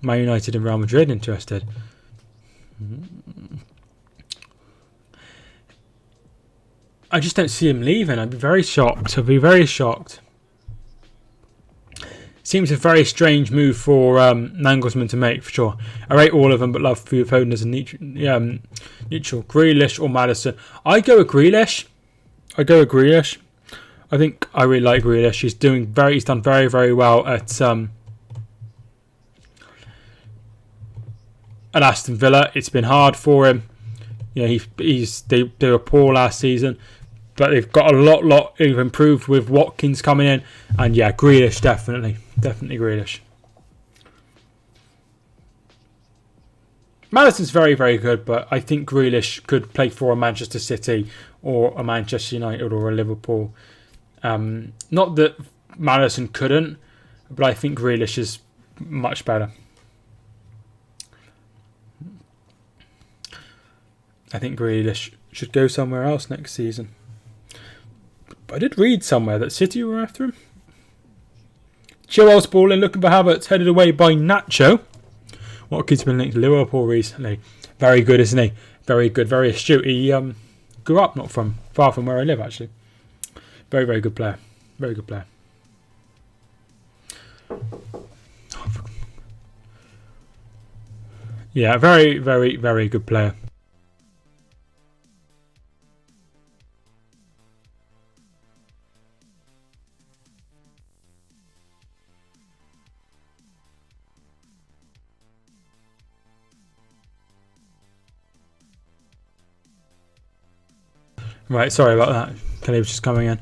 Man United and Real Madrid interested. I just don't see him leaving. I'd be very shocked. Seems a very strange move for Nagelsmann to make, for sure. I rate all of them, but love Foden as a neutral. Grealish or Maddison. I go with Grealish. I think I really like Grealish. He's done very, very well at Aston Villa. It's been hard for him. You know, they were poor last season, but they've got a lot improved with Watkins coming in, and yeah, Grealish definitely Grealish. Maddison's very, very good, but I think Grealish could play for a Manchester City or a Manchester United or a Liverpool. Not that Maddison couldn't, but I think Grealish is much better. I think Grealish should go somewhere else next season. But I did read somewhere that City were after him. Chilwell's balling, looking for Havertz, headed away by Nacho. Watkins has been linked to Liverpool recently. Very good, isn't he? Very good, very astute. He grew up not far from where I live, actually. Very, very good player. Very good player. Yeah, very, very, very good player. Right, sorry about that. Kelly was just coming in.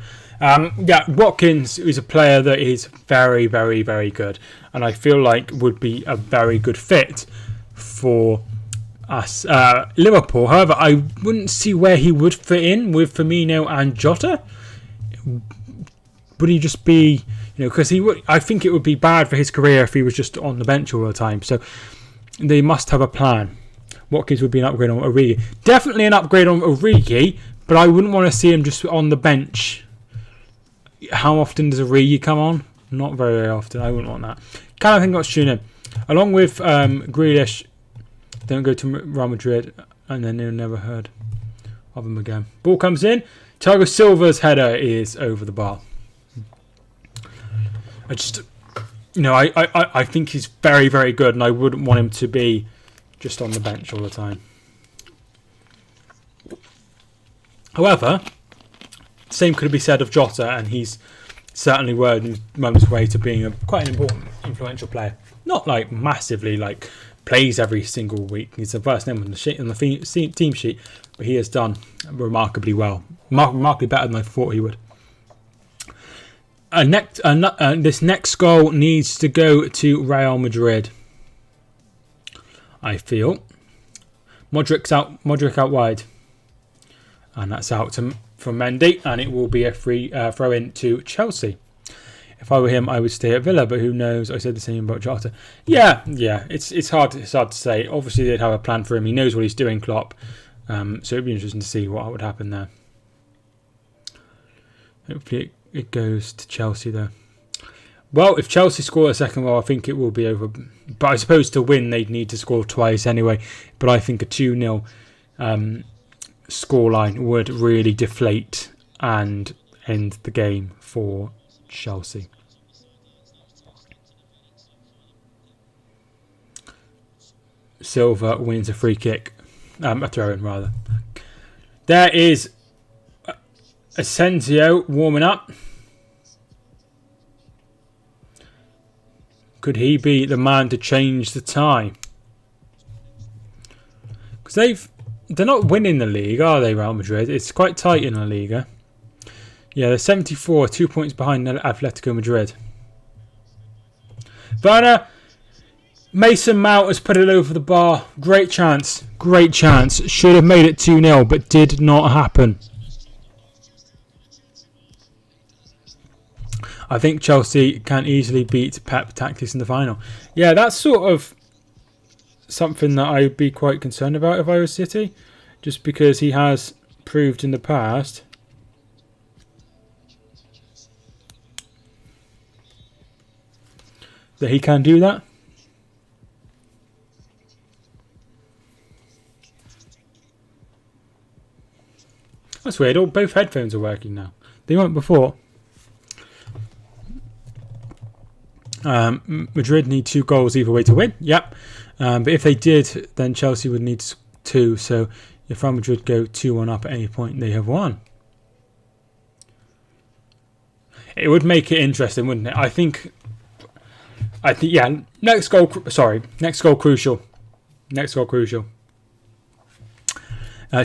Watkins is a player that is very, very, very good, and I feel like would be a very good fit for us, Liverpool. However, I wouldn't see where he would fit in with Firmino and Jota. Would he just be, because he would? I think it would be bad for his career if he was just on the bench all the time. So they must have a plan. Watkins would be an upgrade on Origi. Definitely an upgrade on Origi. But I wouldn't want to see him just on the bench. How often does Origi come on? Not very, very often. I wouldn't want that. Kind of think got to tune in. Along with Grealish, don't go to Real Madrid, and then they're never heard of him again. Ball comes in. Thiago Silva's header is over the bar. I think he's very, very good, and I wouldn't want him to be just on the bench all the time. However, same could be said of Jota, and he's certainly on his way to being quite an important, influential player. Not like massively, like plays every single week. He's the first name on the team sheet, but he has done remarkably well, remarkably better than I thought he would. This next goal needs to go to Real Madrid. I feel Modric out wide. And that's out from Mendy, and it will be a free throw in to Chelsea. If I were him, I would stay at Villa, but who knows? I said the same about Jota. Yeah, it's hard to say. Obviously, they'd have a plan for him. He knows what he's doing, Klopp. So it'd be interesting to see what would happen there. Hopefully it goes to Chelsea, though. Well, if Chelsea score a second goal, I think it will be over. But I suppose to win, they'd need to score twice anyway. But I think a 2-0 scoreline would really deflate and end the game for Chelsea. Silva wins a free kick. A throw-in, rather. There is Asensio warming up. Could he be the man to change the tie? Because they're not winning the league, are they, Real Madrid? It's quite tight in La Liga. Yeah, they're 74, 2 points behind Atletico Madrid. Werner, Mason Mount has put it over the bar. Great chance. Great chance. Should have made it 2-0, but did not happen. I think Chelsea can easily beat Pep tactics in the final. Yeah, that's sort of something that I'd be quite concerned about if I was City. Just because he has proved in the past that he can do that. That's weird. Both headphones are working now. They weren't before. Madrid need 2 goals either way to win. Yep. But if they did, then Chelsea would need 2. So if Real Madrid go 2-1 up at any point, they have won. It would make it interesting, wouldn't it? I think. Yeah. Next goal crucial.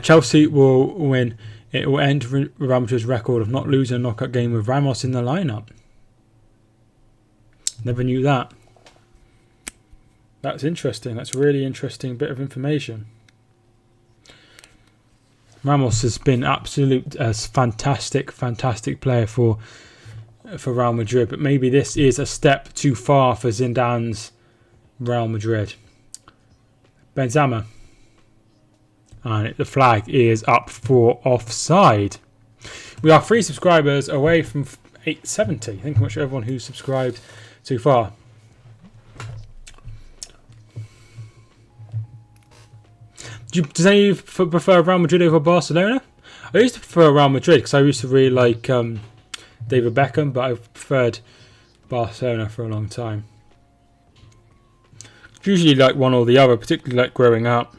Chelsea will win. It will end Real Madrid's record of not losing a knockout game with Ramos in the lineup. Never knew that. That's interesting. That's a really interesting bit of information. Ramos has been a fantastic player for Real Madrid, but maybe this is a step too far for Zidane's Real Madrid. Benzema. And the flag is up for offside. We are 3 subscribers away from 870. Thank you much to everyone who's subscribed so far. Does any of you prefer Real Madrid over Barcelona? I used to prefer Real Madrid because I used to really like David Beckham, but I've preferred Barcelona for a long time. Usually like one or the other, particularly like growing up.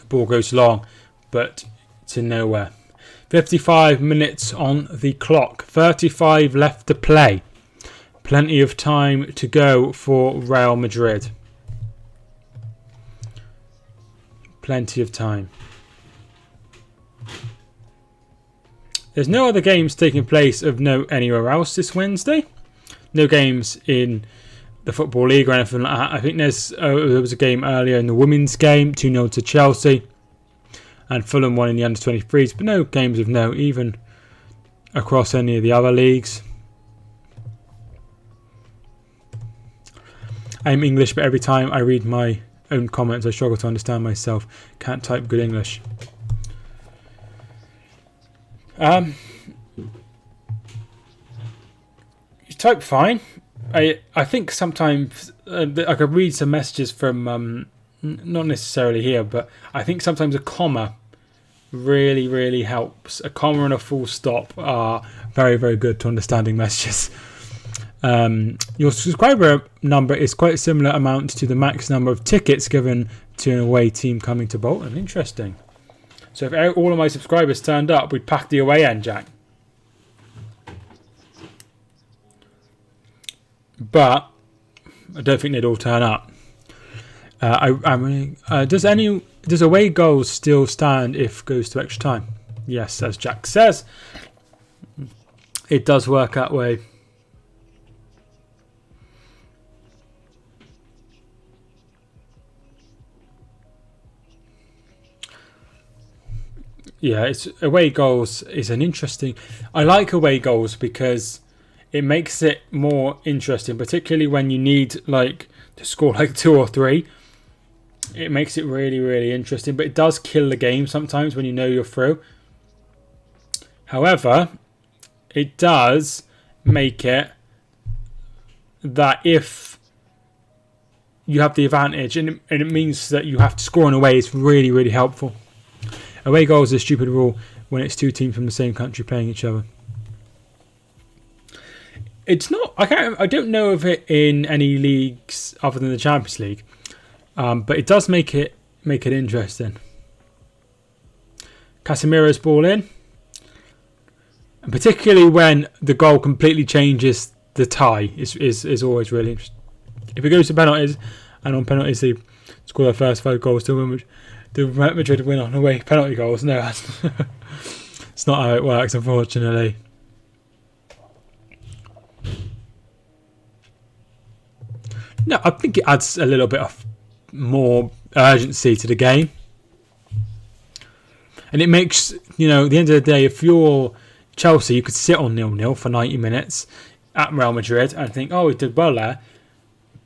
Ball goes long, but to nowhere. 55 minutes on the clock. 35 left to play. Plenty of time to go for Real Madrid. Plenty of time. There's no other games taking place of note anywhere else this Wednesday. No games in the Football League or anything like that. I think there was a game earlier in the women's game, 2-0 to Chelsea, and Fulham won in the under-23s, but no games of note even across any of the other leagues. I'm English, but every time I read my own comments I struggle to understand myself. Can't type good English. You type fine. I think sometimes I could read some messages from not necessarily here, but I think sometimes a comma really helps. A comma and a full stop are very good to understanding messages. Your subscriber number is quite a similar amount to the max number of tickets given to an away team coming to Bolton. Interesting. So if all of my subscribers turned up, we'd pack the away end, Jack. But I don't think they'd all turn up. Does away goals still stand if goes to extra time? Yes, as Jack says, it does work that way. Yeah, it's away goals is an interesting. I like away goals because it makes it more interesting, particularly when you need like to score like 2 or 3. It makes it really, really interesting, but it does kill the game sometimes when you know you're through. However, it does make it that if you have the advantage, and it means that you have to score in a way, it's really, really helpful. Away goals is a stupid rule when it's 2 teams from the same country playing each other. It's not. I don't know of it in any leagues other than the Champions League, but it does make it interesting. Casemiro's ball in, and particularly when the goal completely changes the tie, is always really interesting. If it goes to penalties, and on penalties they score their first 5 goals to win, do Madrid win on away penalty goals? No, it's not how it works, unfortunately. No, I think it adds a little bit of more urgency to the game. And it makes, at the end of the day, if you're Chelsea, you could sit on 0-0 for 90 minutes at Real Madrid and think, oh, we did well there.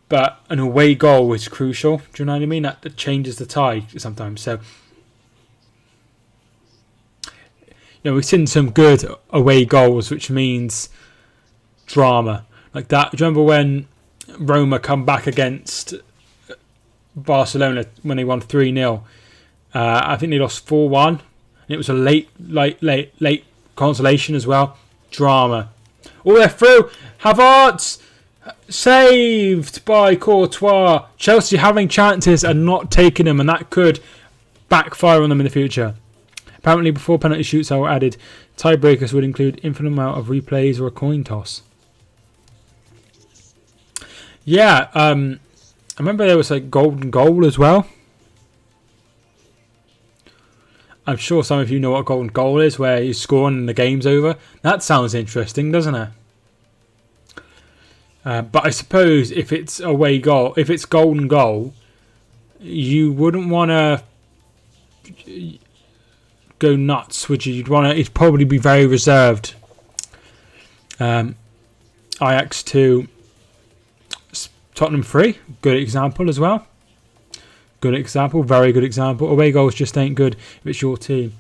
But an away goal is crucial. Do you know what I mean? That changes the tie sometimes. So, we've seen some good away goals, which means drama. Like that. Do you remember when Roma come back against Barcelona when they won 3-0? I think they lost 4-1. And it was a late consolation as well. Drama. Oh, they're through. Havertz saved by Courtois. Chelsea having chances and not taking them, and that could backfire on them in the future. Apparently, before penalty shoots are added, tiebreakers would include infinite amount of replays or a coin toss. Yeah, I remember there was like golden goal as well. I'm sure some of you know what a golden goal is, where you score and the game's over. That sounds interesting, doesn't it? But I suppose if it's away goal, if it's golden goal, you wouldn't want to go nuts, would you? It'd probably be very reserved. Ajax 2, Tottenham 3, good example as well. Good example, very good example. Away goals just ain't good if it's your team.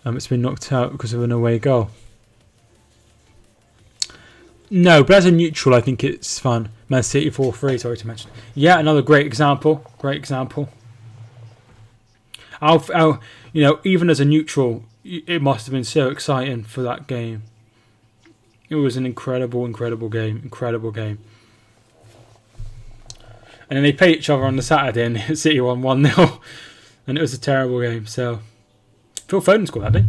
It's been knocked out because of an away goal. No, but as a neutral, I think it's fun. Man City 4-3, sorry to mention. Yeah, another great example. Great example. Even as a neutral, it must have been so exciting for that game. It was an incredible game. Incredible game. And then they played each other on the Saturday and City won 1-0. And it was a terrible game. So, Phil Foden scored that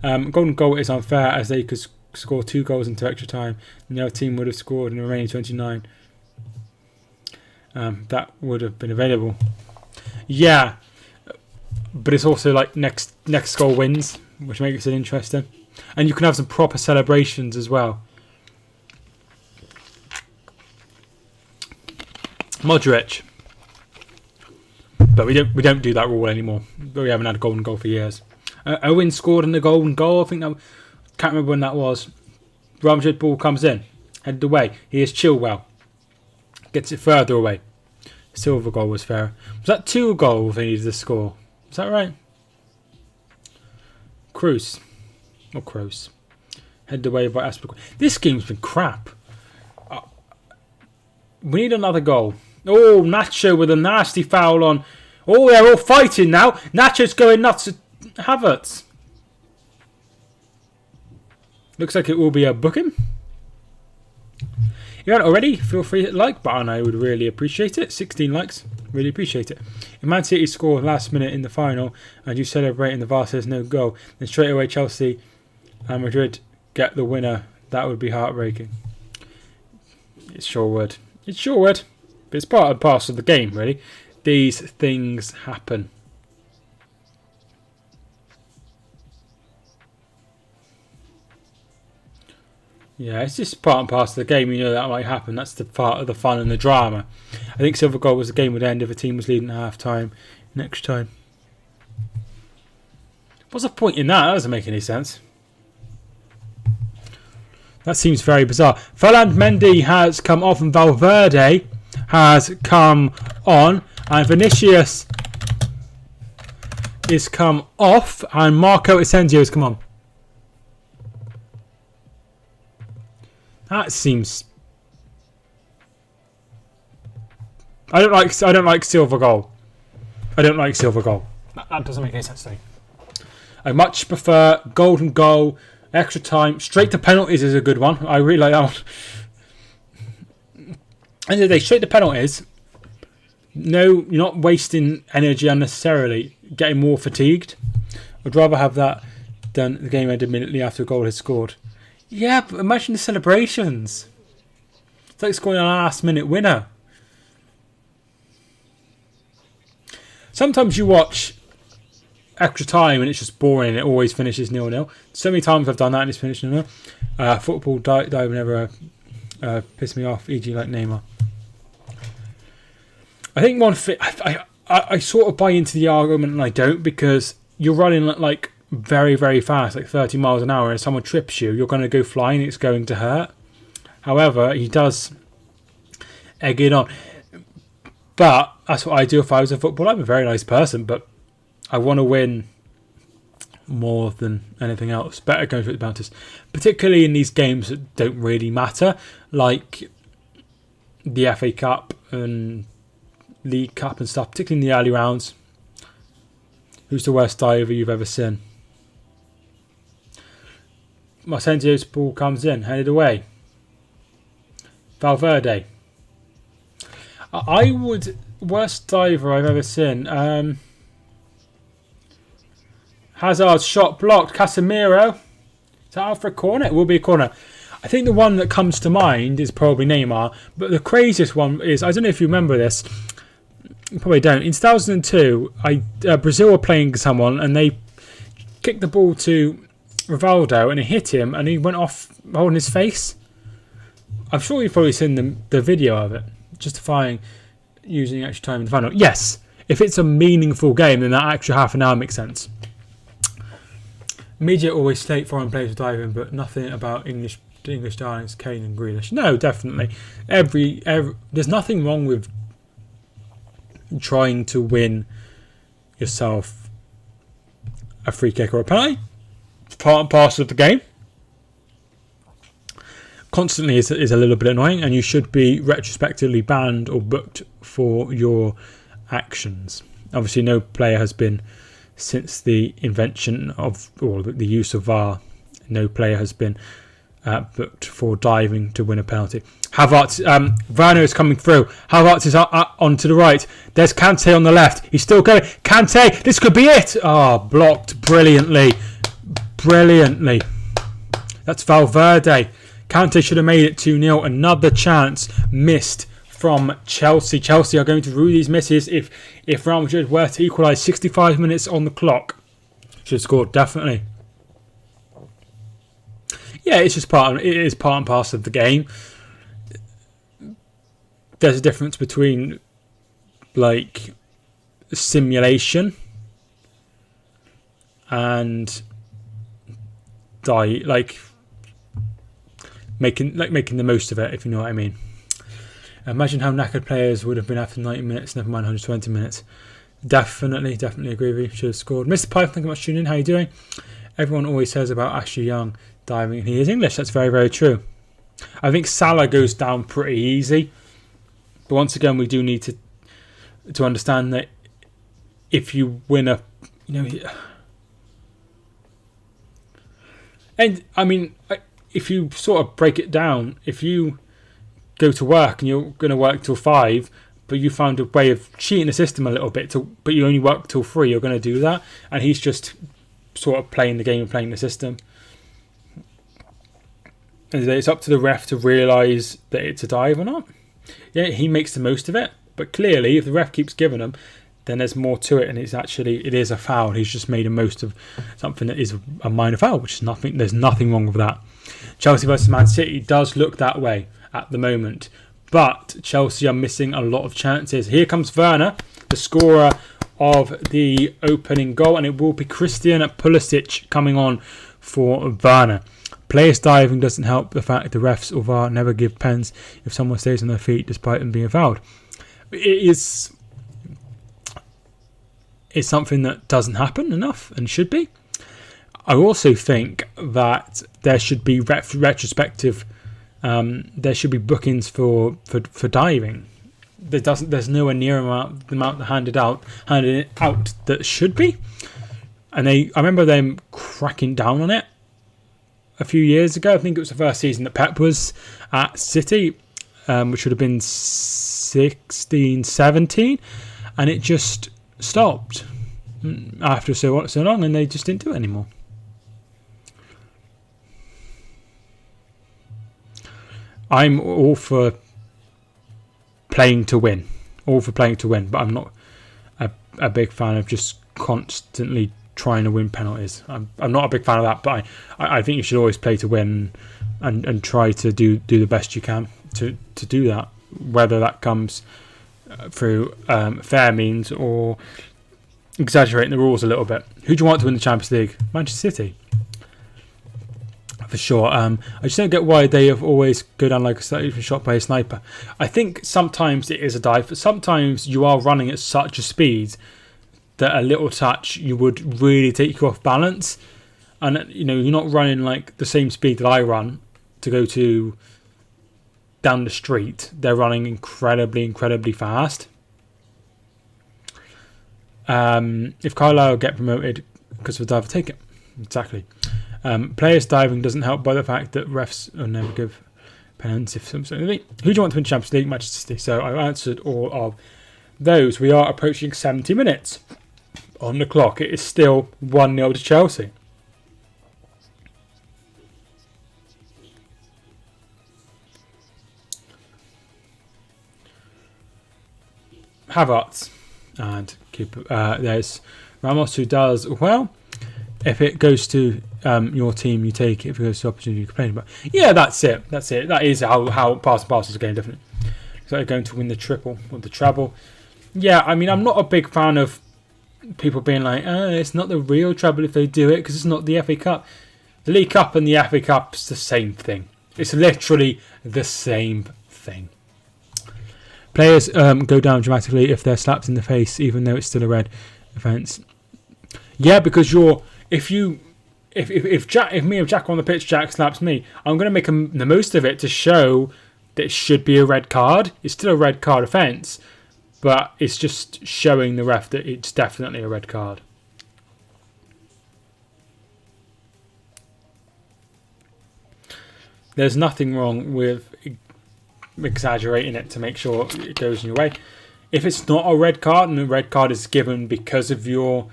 day. Golden goal is unfair as they could score 2 goals into extra time. And the other team would have scored in the remaining 29. That would have been available. Yeah. But it's also like next goal wins, which makes it interesting. And you can have some proper celebrations as well. Mordic. But we don't do that rule anymore. We haven't had a golden goal for years. Owen scored in the golden goal. I think can't remember when that was. Real Madrid ball comes in, headed away. Here's Chilwell. Gets it further away. Silver goal was fair. Was that 2 goals they needed to score? Is that right? Cruz. Or Kroos. Headed away by Aspilicueta. This game's been crap. We need another goal. Oh, Nacho with a nasty foul on. Oh, they're all fighting now. Nacho's going nuts at Havertz. Looks like it will be a booking. If you haven't already, feel free to hit the like button. I would really appreciate it. 16 likes. Really appreciate it. If Man City score last minute in the final and you celebrate and the VAR says no goal, then straight away Chelsea and Madrid get the winner. That would be heartbreaking. It sure would. It sure would. But it's part and parcel of the game, really. These things happen. Yeah, it's just part and parcel of the game. You know that might happen. That's the part of the fun and the drama. I think silver goal was the game would end if a team was leading at half time next time. What's the point in that? That doesn't make any sense. That seems very bizarre. Ferland Mendy has come off and Valverde has come on. And Vinicius is come off. And Marco Asensio has come on. That seems... I don't like silver goal. I don't like silver goal. That doesn't make any sense to me. I much prefer golden goal, extra time, straight to penalties is a good one. I really like that one. End of the day, straight to penalties. No, you're not wasting energy unnecessarily, getting more fatigued. I'd rather have that than the game ended immediately after a goal is scored. Yeah, but imagine the celebrations. It's like scoring a last-minute winner. Sometimes you watch extra time and it's just boring and it always finishes 0-0. So many times I've done that and it's finished 0-0. Football dive never pissed me off, e.g. like Neymar. I think I sort of buy into the argument and I don't, because you're running like very, very fast, like 30 miles an hour, and if someone trips you, you're going to go flying, it's going to hurt. However, he does egg it on. But that's what I do if I was a footballer. I'm a very nice person, but I want to win more than anything else. Better going through the bounties, particularly in these games that don't really matter, like the FA Cup and League Cup and stuff, particularly in the early rounds. Who's the worst diver you've ever seen? Marcelo's ball comes in, headed away. Valverde. I would... Worst diver I've ever seen. Hazard's shot blocked. Casemiro. Is that out for a corner? It will be a corner. I think the one that comes to mind is probably Neymar. But the craziest one is... I don't know if you remember this. You probably don't. In 2002, Brazil were playing someone and they kicked the ball to Rivaldo and it hit him and he went off holding his face. I'm sure you've probably seen the video of it, justifying using extra time in the final. Yes, if it's a meaningful game, then that extra half an hour makes sense. Media always state foreign players are diving, but nothing about English darlings, Kane and Grealish. No, definitely. There's nothing wrong with trying to win yourself a free kick or a penalty. It's part and parcel of the game. Constantly is a little bit annoying, and you should be retrospectively banned or booked for your actions. Obviously, no player has been, since the invention of, or the use of VAR, no player has been booked for diving to win a penalty. Havertz, Werner is coming through. Havertz is on to the right. There's Kante on the left. He's still going. Kante, this could be it. Blocked brilliantly. Brilliantly. That's Valverde. Kante should have made it 2-0. Another chance missed from Chelsea. Chelsea are going to rue these misses if Real Madrid were to equalise 65 minutes on the clock. Should have scored, definitely. Yeah, it is part and parcel of the game. There's a difference between like simulation and making the most of it, if you know what I mean. Imagine how knackered players would have been after 90 minutes, never mind 120 minutes. Definitely agree with you. Should have scored. Mr. Python, thank you much for tuning in. How are you doing? Everyone always says about Ashley Young diving, and he is English. That's very, very true. I think Salah goes down pretty easy. But once again, we do need to understand that if you win a... And, I mean, if you sort of break it down, if you go to work and you're going to work till 5, but you found a way of cheating the system a little bit, but you only work till 3, you're going to do that. And he's just sort of playing the game and playing the system. And it's up to the ref to realise that it's a dive or not. Yeah, he makes the most of it. But clearly, if the ref keeps giving him, then there's more to it, and it is a foul. He's just made the most of something that is a minor foul, which is nothing. There's nothing wrong with that. Chelsea versus Man City does look that way at the moment, but Chelsea are missing a lot of chances. Here comes Werner, the scorer of the opening goal, and it will be Christian Pulisic coming on for Werner. Players diving doesn't help the fact the refs or VAR never give pens if someone stays on their feet despite them being fouled. It's something that doesn't happen enough and should be. I also think that there should be retrospective. There should be bookings for diving. There's nowhere near the amount handed out that should be. And I remember them cracking down on it a few years ago. I think it was the first season that Pep was at City, which would have been 16-17, and it just stopped after so long, and they just didn't do it anymore. I'm all for playing to win, but I'm not a big fan of just constantly trying to win penalties. I'm not a big fan of that, but I think you should always play to win and try to do the best you can to do that, whether that comes through fair means or exaggerating the rules a little bit. Who do you want to win the Champions League? Manchester City. For sure. I just don't get why they have always go down like a slightly shot by a sniper. I think sometimes it is a dive, but sometimes you are running at such a speed that a little touch you would really take you off balance, and you're not running like the same speed that I run to go to down the street. They're running incredibly fast. If Carlisle get promoted because of a dive, take it. Exactly. Players diving doesn't help by the fact that refs will never give penalties if something. Who do you want to win Champions League? Manchester City. So I answered all of those. We are approaching 70 minutes on the clock. It is still 1-0 to Chelsea. Havertz and there's Ramos, who does well. If it goes to your team, you take it. If it goes to opportunity, you complain about. Yeah, that's it. That is how pass and pass is a game, definitely. So they're going to win the triple or the treble. Yeah, I mean, I'm not a big fan of people being like, it's not the real treble if they do it because it's not the FA Cup. The League Cup and the FA Cup's the same thing. It's literally the same thing. Players go down dramatically if they're slapped in the face, even though it's still a red offence. Yeah, because if me and Jack on the pitch, Jack slaps me, I'm going to make the most of it to show that it should be a red card. It's still a red card offence, but it's just showing the ref that it's definitely a red card. There's nothing wrong with exaggerating it to make sure it goes in your way. If it's not a red card and the red card is given because of your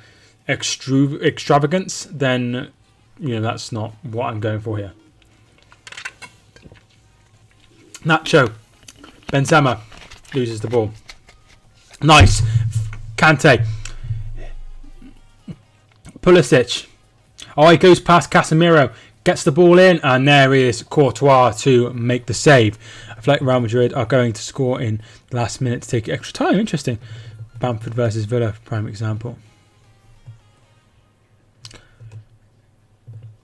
extravagance, then that's not what I'm going for here. Nacho. Benzema loses the ball. Nice. Kante. Pulisic. Oh, he goes past Casemiro. Gets the ball in, and there is Courtois to make the save. I feel like Real Madrid are going to score in the last minute to take extra time. Interesting. Bamford versus Villa, prime example.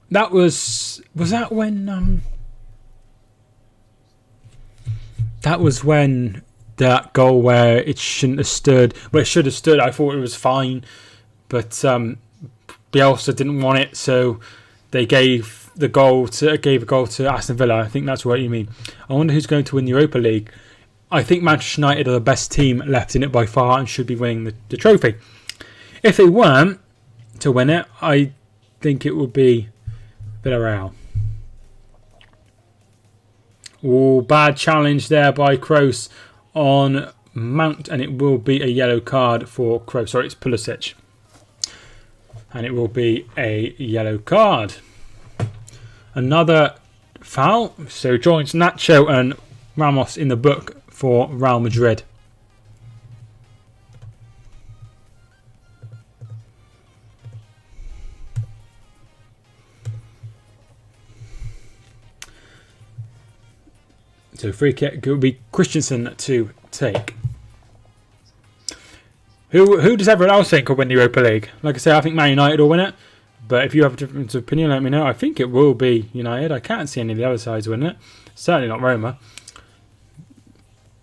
That was that when that was when that goal where it shouldn't have stood. Well, it should have stood. I thought it was fine, but Bielsa didn't want it, so they gave a goal to Aston Villa. I think that's what you mean. I wonder who's going to win the Europa League. I think Manchester United are the best team left in it by far and should be winning the trophy. If they weren't to win it, I think it would be Villarreal. Oh, bad challenge there by Kroos on Mount, and it will be a yellow card for Kroos. Sorry, it's Pulisic. And it will be a yellow card. Another foul. So joins Nacho and Ramos in the book for Real Madrid. So free kick will be Christensen to take. Who does everyone else think will win the Europa League? Like I say, I think Man United will win it. But if you have a different opinion, let me know. I think it will be United. I can't see any of the other sides winning it. Certainly not Roma.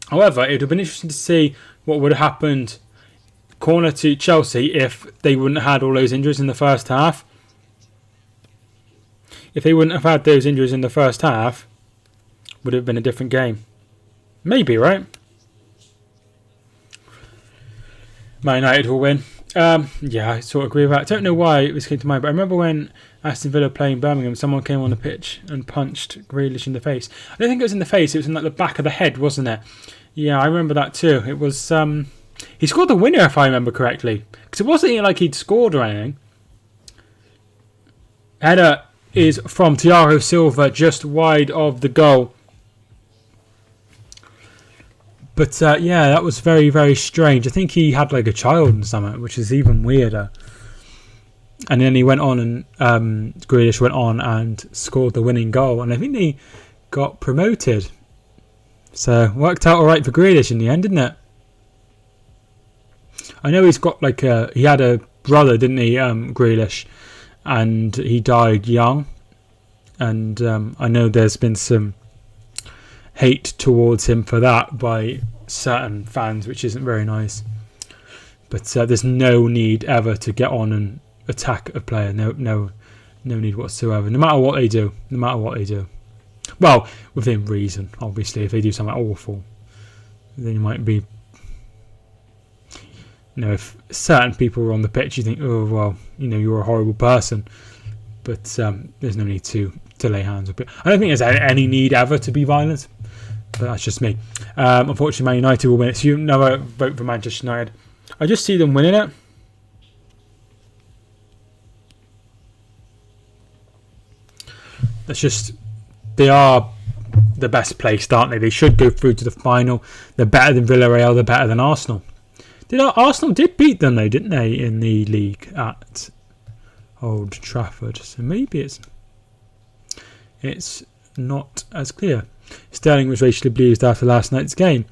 However, it would have been interesting to see what would have happened corner to Chelsea if they wouldn't have had all those injuries in the first half. If they wouldn't have had those injuries in the first half, would it have been a different game? Maybe, right? Man United will win. Yeah, I sort of agree with that. I don't know why it was came to mind, but I remember when Aston Villa playing Birmingham, someone came on the pitch and punched Grealish in the face. I don't think it was in the face, it was in like the back of the head, wasn't it? Yeah, I remember that too. It was he scored the winner if I remember correctly. Because it wasn't like he'd scored or anything. Header is from Thiago Silva, just wide of the goal. But yeah, that was very, very strange. I think he had like a child and something, which is even weirder. And then he went on and Grealish went on and scored the winning goal. And I think they got promoted. So worked out all right for Grealish in the end, didn't it? I know he's got like he had a brother, didn't he, Grealish? And he died young. And I know there's been some hate towards him for that by certain fans, which isn't very nice. But there's no need ever to get on and attack a player. No need whatsoever. No matter what they do. Well, within reason, obviously. If they do something awful, then you might be. If certain people are on the pitch, you think, oh well, you're a horrible person. But there's no need to lay hands on people. I don't think there's any need ever to be violent. But that's just me. Unfortunately, Man United will win it. So you never vote for Manchester United. I just see them winning it. That's just... They are the best placed, aren't they? They should go through to the final. They're better than Villarreal. They're better than Arsenal. Arsenal did beat them, though, didn't they, in the league at Old Trafford. So maybe it's not as clear. Sterling was racially abused after last night's game.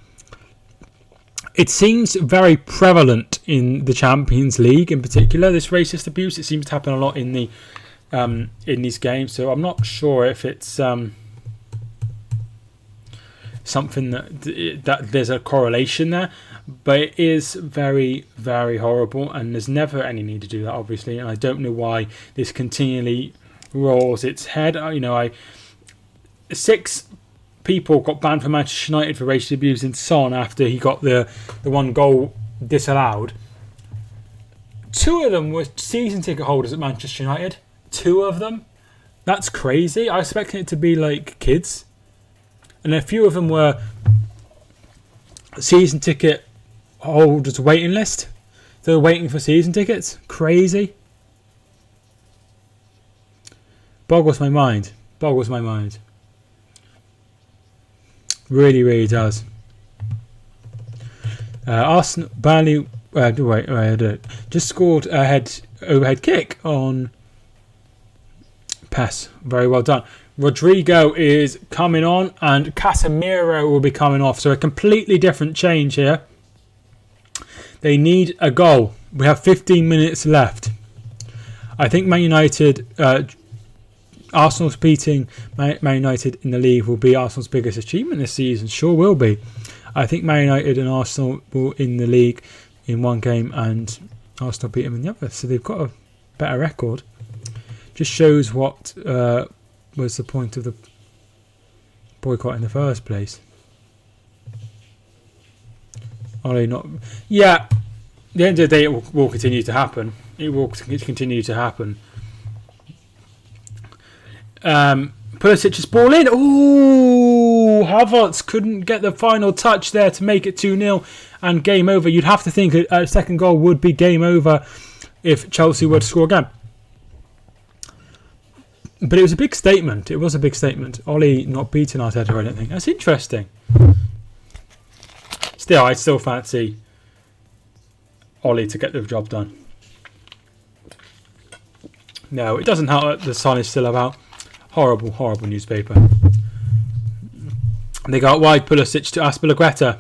It seems very prevalent in the Champions League in particular, this racist abuse. It seems to happen a lot in the in these games. So I'm not sure if it's something that there's a correlation there. But it is very, very horrible. And there's never any need to do that, obviously. And I don't know why this continually rolls its head. 6 people got banned from Manchester United for racial abuse in Son after he got the one goal disallowed. 2 of them were season ticket holders at Manchester United. 2 of them. That's crazy. I expected it to be like kids. And a few of them were season ticket holders waiting list. They were waiting for season tickets. Crazy. Boggles my mind. Really, really does. Arsenal, Burnley, just scored a overhead kick on pass. Very well done. Rodrigo is coming on and Casemiro will be coming off. So a completely different change here. They need a goal. We have 15 minutes left. I think Man United... Arsenal's beating Man United in the league will be Arsenal's biggest achievement this season. Sure will be. I think Man United and Arsenal will in the league in one game and Arsenal beat them in the other. So they've got a better record. Just shows what was the point of the boycott in the first place. Are they not? Yeah. At the end of the day, it will continue to happen. It will continue to happen. Pulisic's ball in. Ooh, Havertz couldn't get the final touch there to make it 2-0 and game over. You'd have to think a second goal would be game over if Chelsea were to score again. But it was a big statement. Ollie not beating Arteta or anything. That's interesting. Still, I still fancy Ollie to get the job done. No, it doesn't help that the Sun is still about. Horrible, horrible newspaper. They got wide Pulisic to Aspilicueta.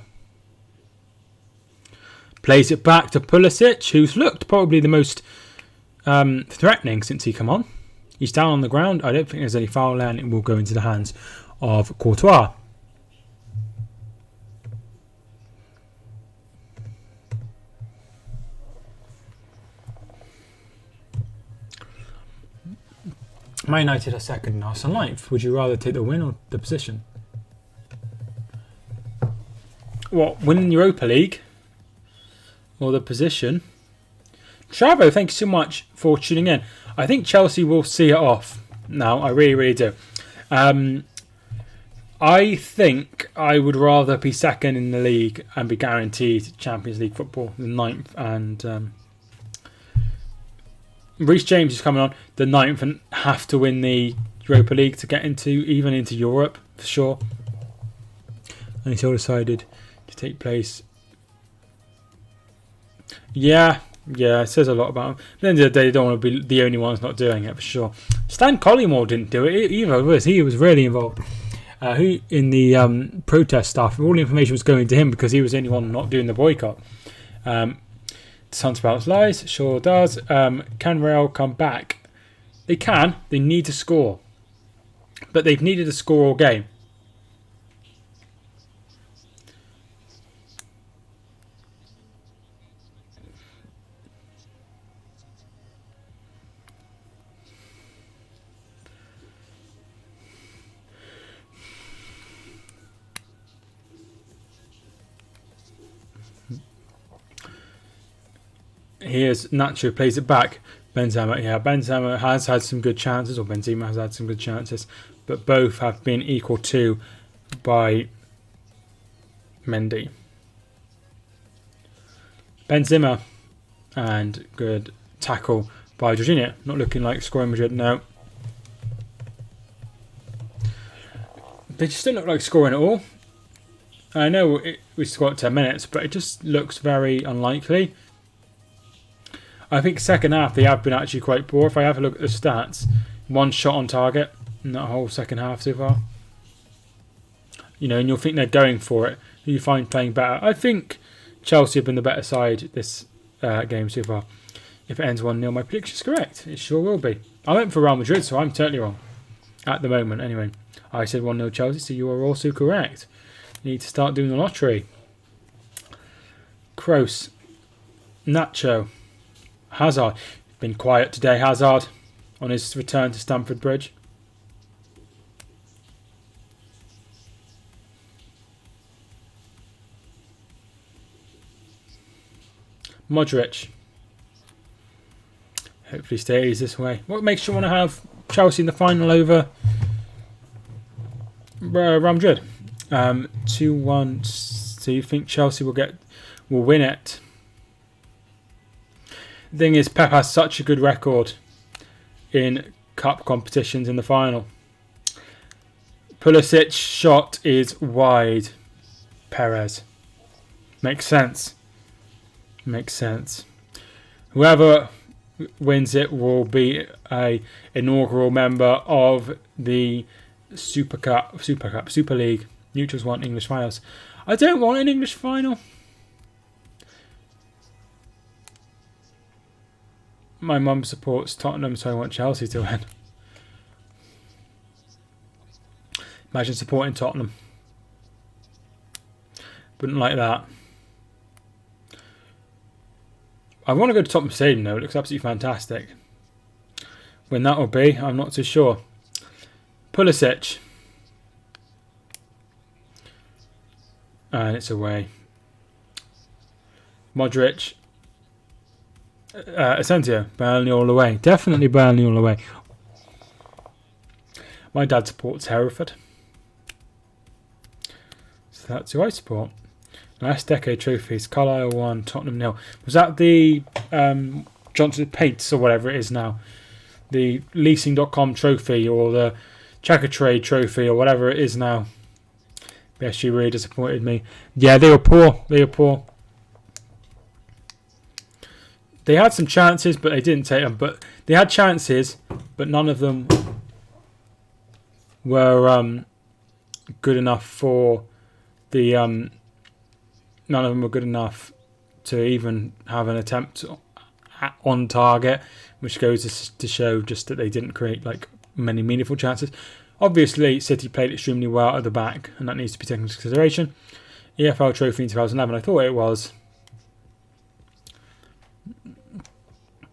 Plays it back to Pulisic, who's looked probably the most threatening since he come on. He's down on the ground. I don't think there's any foul there, and it will go into the hands of Courtois. Man United are second and Arsenal ninth. Would you rather take the win or the position? What, win Europa League or the position? Travo, thank you so much for tuning in. I think Chelsea will see it off now. I really, really do. I think I would rather be second in the league and be guaranteed Champions League football than ninth. And Reece James is coming on the ninth and have to win the Europa League to get into Europe for sure. And it's all decided to take place. Yeah, it says a lot about him. At the end of the day, they don't want to be the only ones not doing it for sure. Stan Collymore didn't do it either. He was really involved. Who in the protest stuff? All the information was going to him because he was the only one not doing the boycott. Sun spouts lies, sure does. Can Real come back? They can. They need to score, but they've needed to score all game. Here's Nacho, plays it back. Benzema, Benzema has had some good chances, or Benzema has had some good chances, but both have been equal to by Mendy. Benzema, and good tackle by Jorginho. Not looking like scoring Madrid, no. They just don't look like scoring at all. I know we still got 10 minutes, but it just looks very unlikely. I think second half they have been actually quite poor. If I have a look at the stats, one shot on target in that whole second half so far. You know, and you'll think they're going for it. Who you find playing better? I think Chelsea have been the better side this game so far. If it ends 1-0, my prediction is correct. It sure will be. I went for Real Madrid, so I'm totally wrong. At the moment, anyway. I said 1-0 Chelsea, so you are also correct. You need to start doing the lottery. Kroos. Nacho. Hazard. Been quiet today, Hazard, on his return to Stamford Bridge. Modric. Hopefully stays this way. What makes you want to have Chelsea in the final over Real Madrid? 2-1. So you think Chelsea will win it? The thing is, Pep has such a good record in cup competitions in the final. Pulisic's shot is wide. Perez. Makes sense. Makes sense. Whoever wins it will be a inaugural member of the Super League. Neutrals want English finals. I don't want an English final. My mum supports Tottenham, so I want Chelsea to win. Imagine supporting Tottenham. Wouldn't like that. I want to go to Tottenham Stadium though. It looks absolutely fantastic. When that will be, I'm not too sure. Pulisic. And it's away. Modric. Asensio, Burnley all the way. Definitely Burnley all the way. My dad supports Hereford. So that's who I support. Last decade trophies. Carlisle 1, Tottenham 0. Was that the Johnson Paints or whatever it is now? The leasing.com trophy or the Checker Trade trophy or whatever it is now. BSG really disappointed me. Yeah, they were poor. They had some chances, but they didn't take them. But they had chances, but none of them were good enough for the. None of them were good enough to even have an attempt on target, which goes to show just that they didn't create like many meaningful chances. Obviously, City played extremely well at the back, and that needs to be taken into consideration. EFL Trophy in 2011, I thought it was.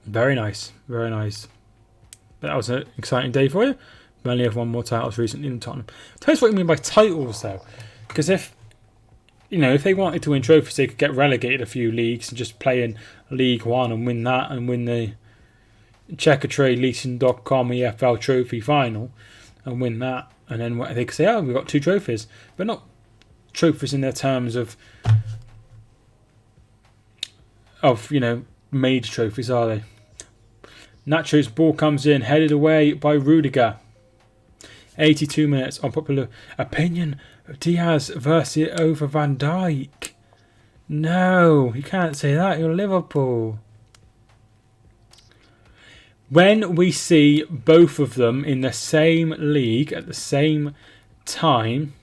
Very nice, very nice. But that was an exciting day for you. Burnley have won more titles recently than Tottenham. Tell us what you mean by titles, though. Because if they wanted to win trophies, they could get relegated a few leagues and just play in League One and win that and win the checkertrade.leasing.com EFL Trophy final and win that. And then they could say, oh, we've got 2 trophies. But not trophies in their terms of major trophies, are they? Nacho's ball comes in, headed away by Rudiger. 82 minutes. Unpopular opinion, Diaz versus over Van Dijk. No, you can't say that. You're Liverpool. When we see both of them in the same league at the same time,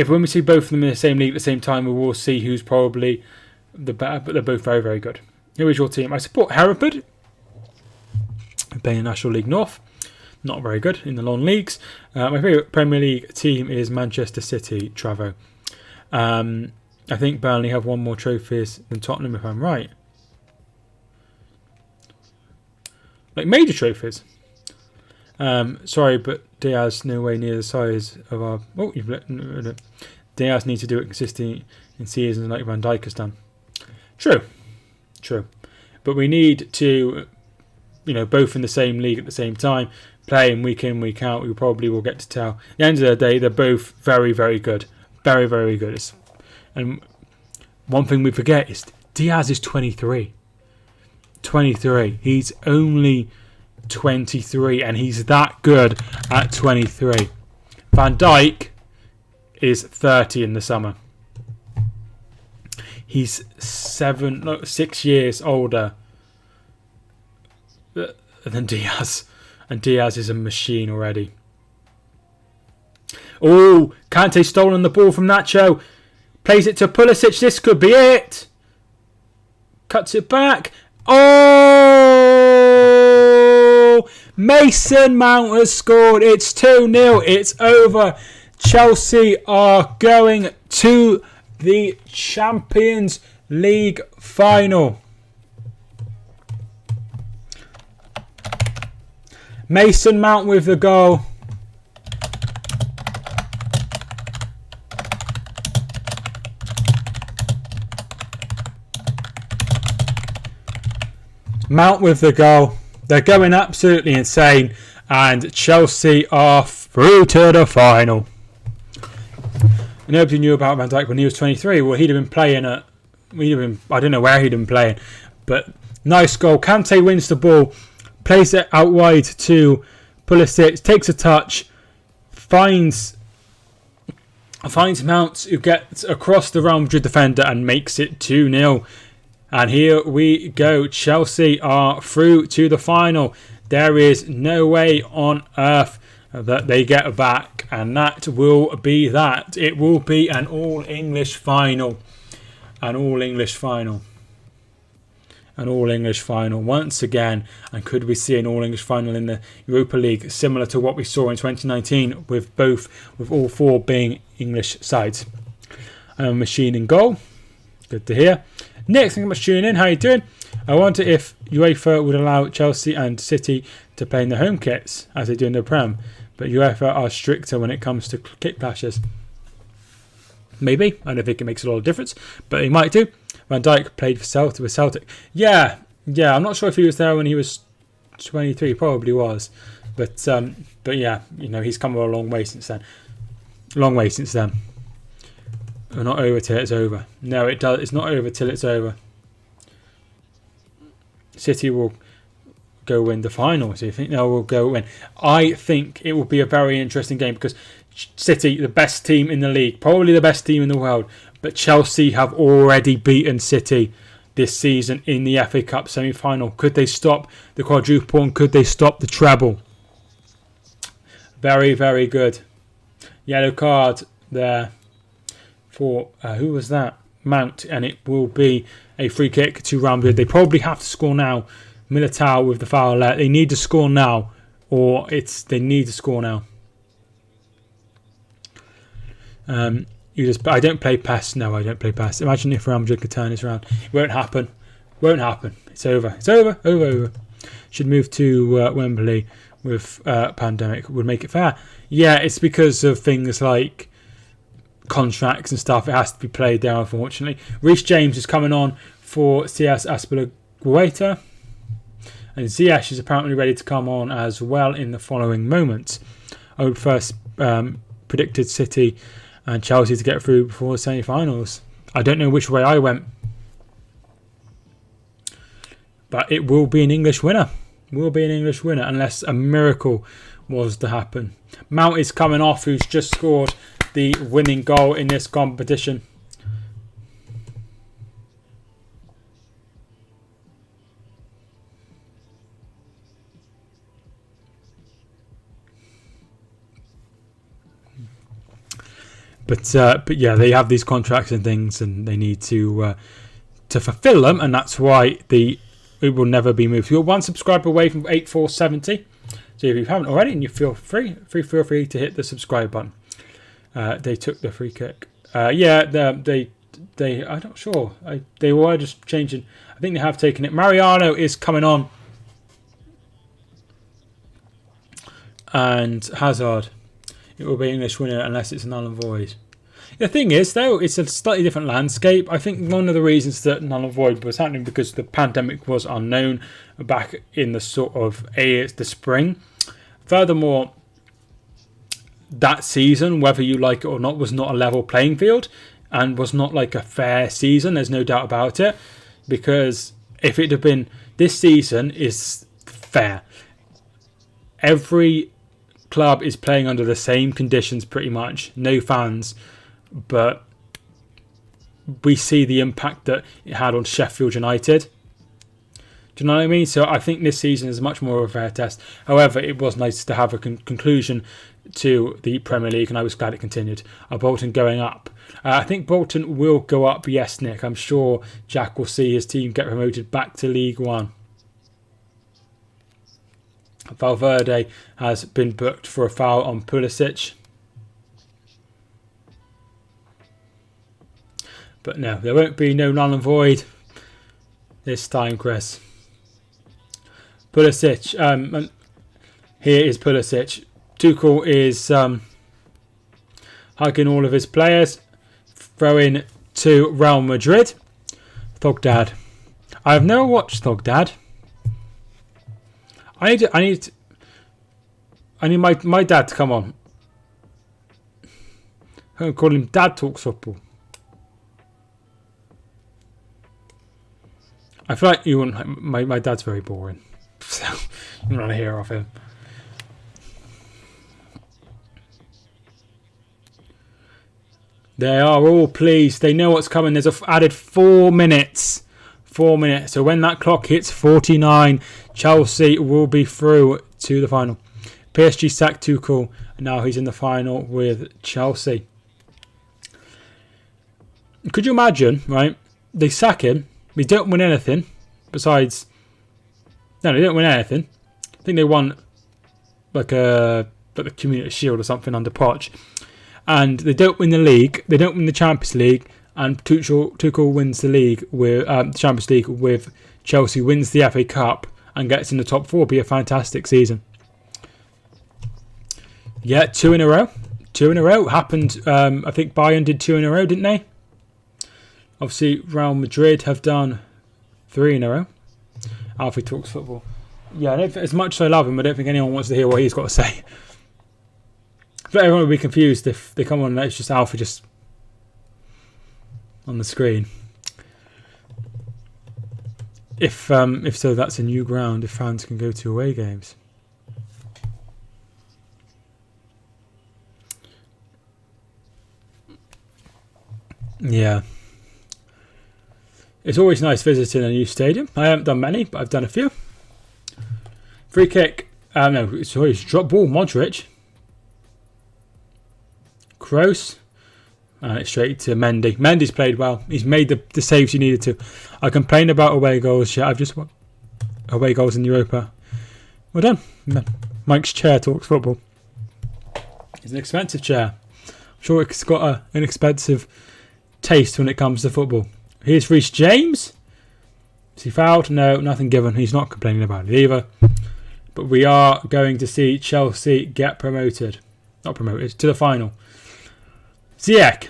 when we see both of them in the same league at the same time, we will see who's probably the better, but they're both very, very good. Who is your team? I support Hereford, playing National League North. Not very good in the long leagues. My favourite Premier League team is Manchester City, Travo. I think Burnley have won more trophies than Tottenham, if I'm right. Like major trophies. Sorry, but Diaz nowhere near the size of our... Oh, Diaz needs to do it consistently in seasons like Van Dijk has done. True. But we need to, both in the same league at the same time, playing week in, week out. We probably will get to tell. At the end of the day, they're both very, very good. Very, very good. And one thing we forget is Diaz is 23. 23. He's only 23 and he's that good at 23. Van Dijk is 30 in the summer. He's 6 years older than Diaz, and Diaz is a machine already. Oh, Kante stolen the ball from Nacho, plays it to Pulisic. This could be it. Cuts it back. Oh, Mason Mount has scored. It's 2-0. It's over. Chelsea are going to the Champions League final. Mason Mount with the goal. Mount with the goal. They're going absolutely insane, and Chelsea are through to the final. Nobody knew about Van Dijk when he was 23. Well, he'd have been playing I don't know where he'd have been playing, but nice goal. Kante wins the ball, plays it out wide to Pulisic, takes a touch, finds Mount, who gets across the Real Madrid defender and makes it 2-0. And here we go. Chelsea are through to the final. There is no way on earth that they get back, and that will be that. It will be an all-English final. An all-English final. An all-English final once again. And could we see an all-English final in the Europa League, similar to what we saw in 2019 with all 4 being English sides? Machine in goal. Good to hear. Nick, thank you much for tuning in. How are you doing? I wonder if UEFA would allow Chelsea and City to play in their home kits as they do in the Prem, but UEFA are stricter when it comes to kit clashes. Maybe. I don't think it makes a lot of difference, but they might do. Van Dijk played for Celtic. Yeah. I'm not sure if he was there when he was 23. Probably was, but yeah, he's come a long way since then. We're not over till it's over. No, it does. It's not over till it's over. City will go win the final. So you think they will go win? I think it will be a very interesting game because City, the best team in the league, probably the best team in the world, but Chelsea have already beaten City this season in the FA Cup semi-final. Could they stop the quadruple and could they stop the treble? Very, very good. Yellow card there for, who was that? Mount, and it will be a free kick to Real Madrid. They probably have to score now. Militao with the foul there. They need to score now, or they need to score now. I don't play PES. No, I don't play PES. Imagine if Real Madrid could turn this around. It won't happen. Won't happen. It's over. It's over. Over. Should move to Wembley with pandemic. Would make it fair. Yeah, it's because of things like contracts and stuff. It has to be played there, unfortunately. Reece James is coming on for CS Azpilicueta, and Ziyech is apparently ready to come on as well in the following moments. I would first predicted City and Chelsea to get through before the semi-finals. I don't know which way I went, but it will be an English winner. Will be an English winner unless a miracle was to happen. Mount is coming off, who's just scored the winning goal in this competition. But yeah, they have these contracts and things, and they need to fulfill them, and that's why it will never be moved. You're one subscriber away from 8470. So if you haven't already, and you feel free to hit the subscribe button. They took the free kick. Yeah, I'm not sure. They were just changing. I think they have taken it. Mariano is coming on, and Hazard. It will be English winner unless it's null and void. The thing is, though, it's a slightly different landscape. I think one of the reasons that null and void was happening because the pandemic was unknown back in the sort of the spring. Furthermore, that season, whether you like it or not, was not a level playing field and was not like a fair season. There's no doubt about it. Because if it had been, this season is fair. Every club is playing under the same conditions pretty much. No fans. But we see the impact that it had on Sheffield United. Do you know what I mean? So I think this season is much more of a fair test. However, it was nice to have a conclusion to the Premier League, and I was glad it continued. Bolton going up. I think Bolton will go up, yes, Nick. I'm sure Jack will see his team get promoted back to League One. Valverde has been booked for a foul on Pulisic. But no, there won't be no null and void this time, Chris. Pulisic. Here is Pulisic. Tuchel is hugging all of his players. Throwing to Real Madrid. Thogden. I have never watched Thogden. I need my dad to come on. I'm going to call him Dad Talks Football. I feel like you wouldn't. My dad's very boring, so you don't want to hear off him. They are all pleased. They know what's coming. There's added 4 minutes. 4 minutes. So when that clock hits 49, Chelsea will be through to the final. PSG sacked Tuchel, and now he's in the final with Chelsea. Could you imagine, right? They sack him. They don't win anything besides... No, they don't win anything. I think they won like the Community Shield or something under Poch. And they don't win the league. They don't win the Champions League. And Tuchel wins the league with the Champions League with Chelsea, wins the FA Cup and gets in the top 4. Be a fantastic season. Yeah, 2 in a row. 2 in a row. Happened, I think Bayern did 2 in a row, didn't they? Obviously, Real Madrid have done 3 in a row. Alfie Talks Football. Yeah, as much as I love him, I don't think anyone wants to hear what he's got to say. But everyone will be confused if they come on and it's just Alfie just on the screen. If so, that's a new ground if fans can go to away games. Yeah. It's always nice visiting a new stadium. I haven't done many, but I've done a few. Free kick. No, sorry, it's drop ball. Modric. Kroos. And it's straight to Mendy. Mendy's played well. He's made the saves he needed to. I complained about away goals. Yeah, I've just won away goals in Europa. Well done. Mike's chair talks football. It's an expensive chair. I'm sure it's got an expensive taste when it comes to football. Here's Reece James. Is he fouled? No, nothing given. He's not complaining about it either. But we are going to see Chelsea get promoted. Not promoted, to the final. Ziyech.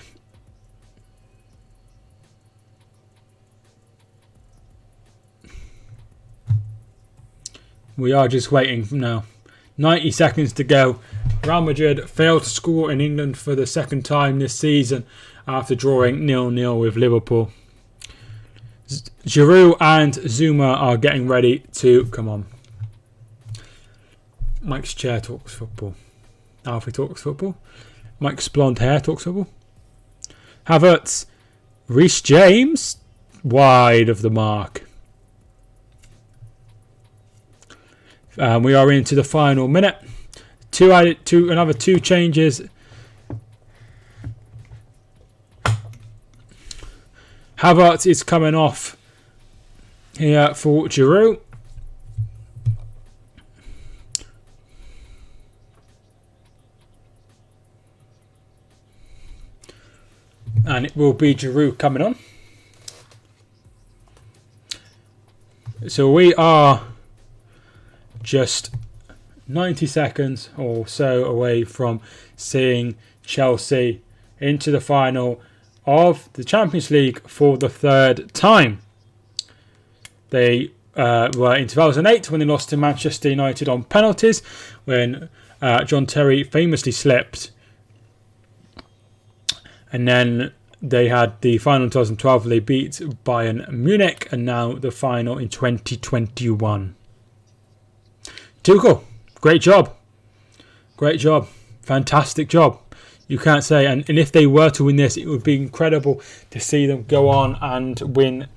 We are just waiting now. 90 seconds to go. Real Madrid failed to score in England for the second time this season after drawing 0-0 with Liverpool. Giroud and Zuma are getting ready to come on. Mike's chair talks football. Alfie talks football. Mike's blonde hair talks football. Havertz. Reece James. Wide of the mark. We are into the final minute. Another two changes. Havertz is coming off here for Giroud. And it will be Giroud coming on. So we are just 90 seconds or so away from seeing Chelsea into the final of the Champions League for the third time. They were in 2008 when they lost to Manchester United on penalties, when John Terry famously slipped. And then they had the final in 2012 where they beat Bayern Munich, and now the final in 2021. Tuchel, great job. Great job. Fantastic job. You can't say. And if they were to win this, it would be incredible to see them go on and win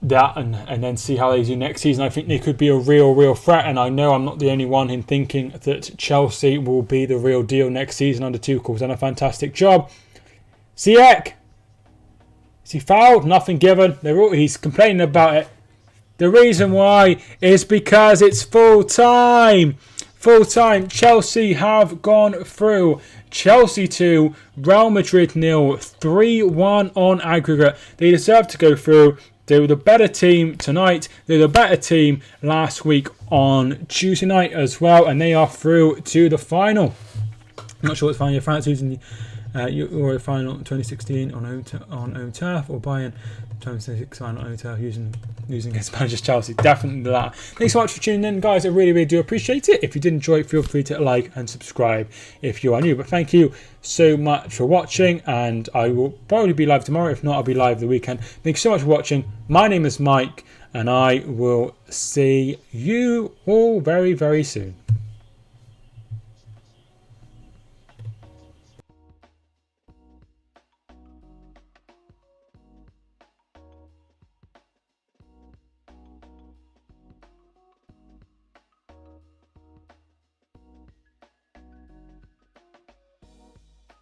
that and then see how they do next season. I think they could be a real threat, and I know I'm not the only one in thinking that Chelsea will be the real deal next season under Tuchel. He's done a fantastic job. Ziyech, is he fouled? Nothing given. He's complaining about it. The reason why is because it's full time. Full time. Chelsea have gone through. Chelsea 2, Real Madrid 0, 3-1 on aggregate. They deserve to go through. They were the better team tonight. They were the better team last week on Tuesday night as well. And they are through to the final. I'm not sure what's final. France using the Euro final 2016 on home turf, or Bayern 2026 final on home turf using against managers Chelsea. Definitely that. Thanks so much for tuning in, guys. I really do appreciate it. If you did enjoy it, feel free to like and subscribe if you are new. But thank you so much for watching, and I will probably be live tomorrow. If not, I'll be live the weekend. Thanks so much for watching. My name is Mike, and I will see you all very soon.